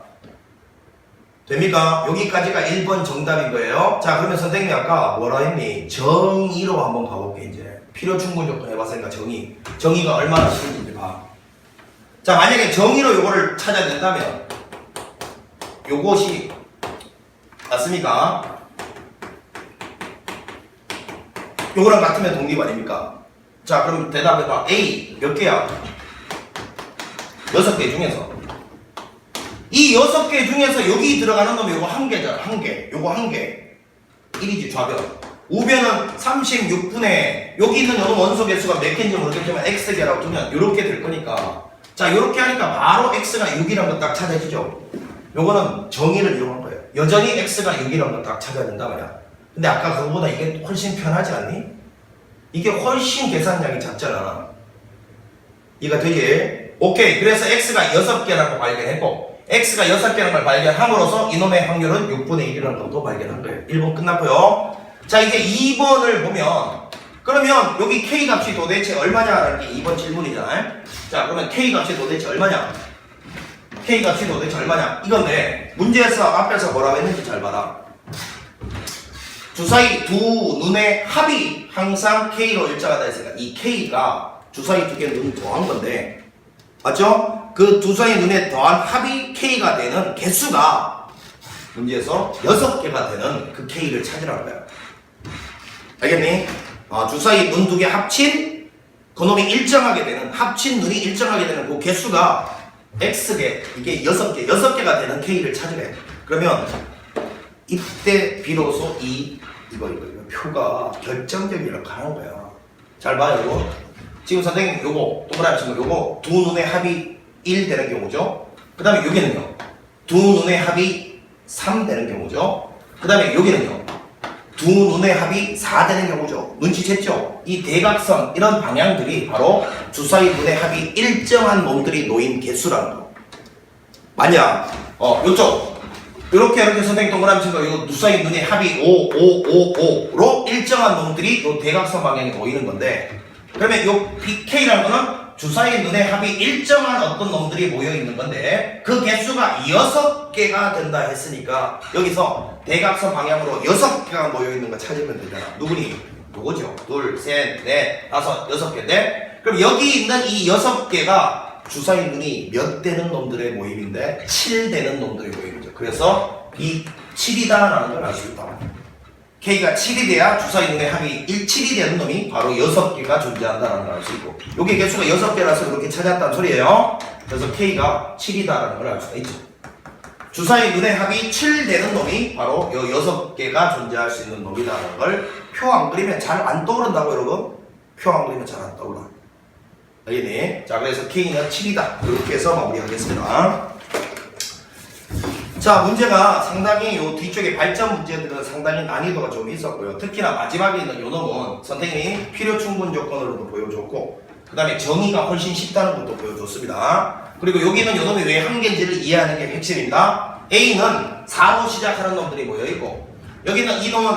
됩니까? 여기까지가 1번 정답인 거예요. 자, 그러면 선생님이 아까 뭐라 했니? 정의로 한번 가볼게, 이제. 필요 충분 조건 해봤으니까 정의가 얼마나 쉬운지 봐. 자, 만약에 정의로 요거를 찾아낸다면 요것이 맞습니까? 요거랑 같으면 독립 아닙니까? 자, 그럼 대답해봐. A 몇 개야? 6개 중에서 이 6개 중에서 여기 들어가는 놈이 요거 한 개잖아. 요거 한 개 1이지 좌변. 우변은 36분의 여기 있는 요놈 원소 개수가 몇 개인지 모르겠지만 X개라고 두면 요렇게 될 거니까, 자, 요렇게 하니까 바로 X가 6이라는 거 딱 찾아지죠. 요거는 정의를 이용한 거예요. 여전히 X가 6이라는 거 딱 찾아야 된다 말이야. 근데 아까 그거보다 이게 훨씬 편하지 않니? 이게 훨씬 계산량이 작잖아. 이해가 되지? 오케이. 그래서 X가 6개라는 거 발견했고, X가 6개라는 걸 발견함으로써 이놈의 확률은 6분의 1이라는 것도 발견한 거예요. 1번 끝났고요. 자, 이제 2번을 보면 그러면 여기 K 값이 도대체 얼마냐라는 게 2번 질문이잖아요. 자, 그러면 K 값이 도대체 얼마냐? K 값이 도대체 얼마냐? 이건데 문제에서 앞에서 뭐라고 했는지 잘 봐라. 주사위 두 눈의 합이 항상 K로 일정하다 했으니까 이 K가 주사위 두 개 눈 더한 건데 맞죠? 그 주사위 눈에 더한 합이 K가 되는 개수가 문제에서 6개가 되는 그 K를 찾으라는 거야. 알겠니? 주사위 눈 두 개 합친 그놈이 일정하게 되는 합친 눈이 일정하게 되는 그 개수가 X개 이게 6개가 되는 K를 찾으래. 그러면 이때 비로소 이거 표가 결정적이라고 하는 거야. 잘 봐요. 이거 지금 선생님 요거 동그라미 친 거 요거 두 눈의 합이 1 되는 경우죠. 그 다음에 여기는요 두 눈의 합이 3 되는 경우죠. 그 다음에 여기는요 두 눈의 합이 4 되는 경우죠. 눈치챘죠? 이 대각선 이런 방향들이 바로 주사위 눈의 합이 일정한 놈들이 놓인 개수라는 거. 만약 요쪽 이렇게 선생님 동그라미 친 거 이거 주사위 눈의 합이 5로 일정한 놈들이 요 대각선 방향에 놓이는 건데 그러면 요 BK라는 거는 주사위 눈의 합이 일정한 어떤 놈들이 모여 있는 건데 그 개수가 6개가 된다 했으니까 여기서 대각선 방향으로 6개가 모여 있는 거 찾으면 되잖아. 누구죠? 둘, 셋, 넷, 다섯, 6개인데 그럼 여기 있는 이 6개가 주사위 눈이 몇 되는 놈들의 모임인데 7 되는 놈들의 모임이죠. 그래서 이 7이다라는 걸 알 수 있다. K가 7이 돼야 주사위 눈의 합이 7이 되는 놈이 바로 6개가 존재한다는 걸 알 수 있고 요게 개수가 6개라서 이렇게 찾았다는 소리예요. 그래서 K가 7이다라는 걸 알 수가 있죠. 주사위 눈의 합이 7 되는 놈이 바로 요 6개가 존재할 수 있는 놈이다라는 걸 표 안 그리면 잘 안 떠오른다고 여러분? 표 안 그리면 잘 안 떠올라. 알겠니? 자, 그래서 K는 7이다. 이렇게 해서 마무리하겠습니다. 자, 문제가 상당히 요 뒤쪽에 발전 문제들은 상당히 난이도가 좀 있었고요. 특히나 마지막에 있는 요 놈은 선생님이 필요 충분 조건으로도 보여줬고 그 다음에 정의가 훨씬 쉽다는 것도 보여줬습니다. 그리고 여기는 요 놈이 왜 한 개인지를 이해하는 게 핵심입니다. A는 4로 시작하는 놈들이 모여있고 여기는 이 놈은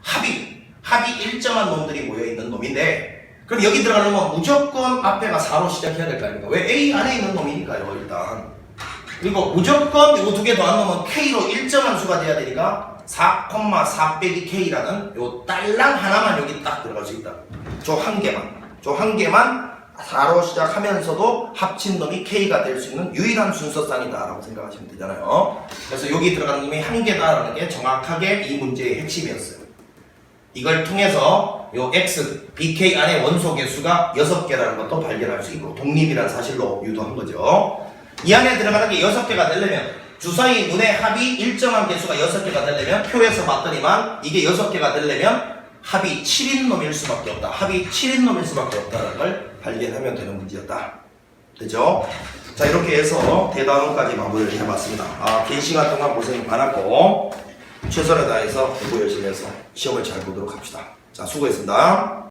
합이 일정한 놈들이 모여있는 놈인데 그럼 여기 들어가려면 무조건 앞에가 4로 시작해야 될 거 아닙니까? 왜 A 안에 있는 놈이니까요, 일단. 그리고 무조건 요 두 개 더한 놈은 K로 일정한 수가 돼야 되니까 4,4 빼기 K라는 요 딸랑 하나만 여기 딱 들어갈 수 있다. 저 한 개만 4로 시작하면서도 합친 놈이 K가 될 수 있는 유일한 순서상이다라고 생각하시면 되잖아요. 그래서 여기 들어가는 놈이 한 개다라는 게 정확하게 이 문제의 핵심이었어요. 이걸 통해서 요 X, BK 안에 원소 개수가 6개라는 것도 발견할 수 있고 독립이라는 사실로 유도한 거죠. 이 안에 들어가는 게 6개가 되려면 주사위 눈의 합이 일정한 개수가 6개가 되려면 표에서 봤더니만 이게 6개가 되려면 합이 7인 놈일 수밖에 없다. 합이 7인 놈일 수밖에 없다는 걸 발견하면 되는 문제였다. 되죠? 자, 이렇게 해서 대단원까지 마무리를 해봤습니다. 긴 시간 동안 고생 많았고 최선을 다해서 공부 열심히 해서 시험을 잘 보도록 합시다. 자, 수고했습니다.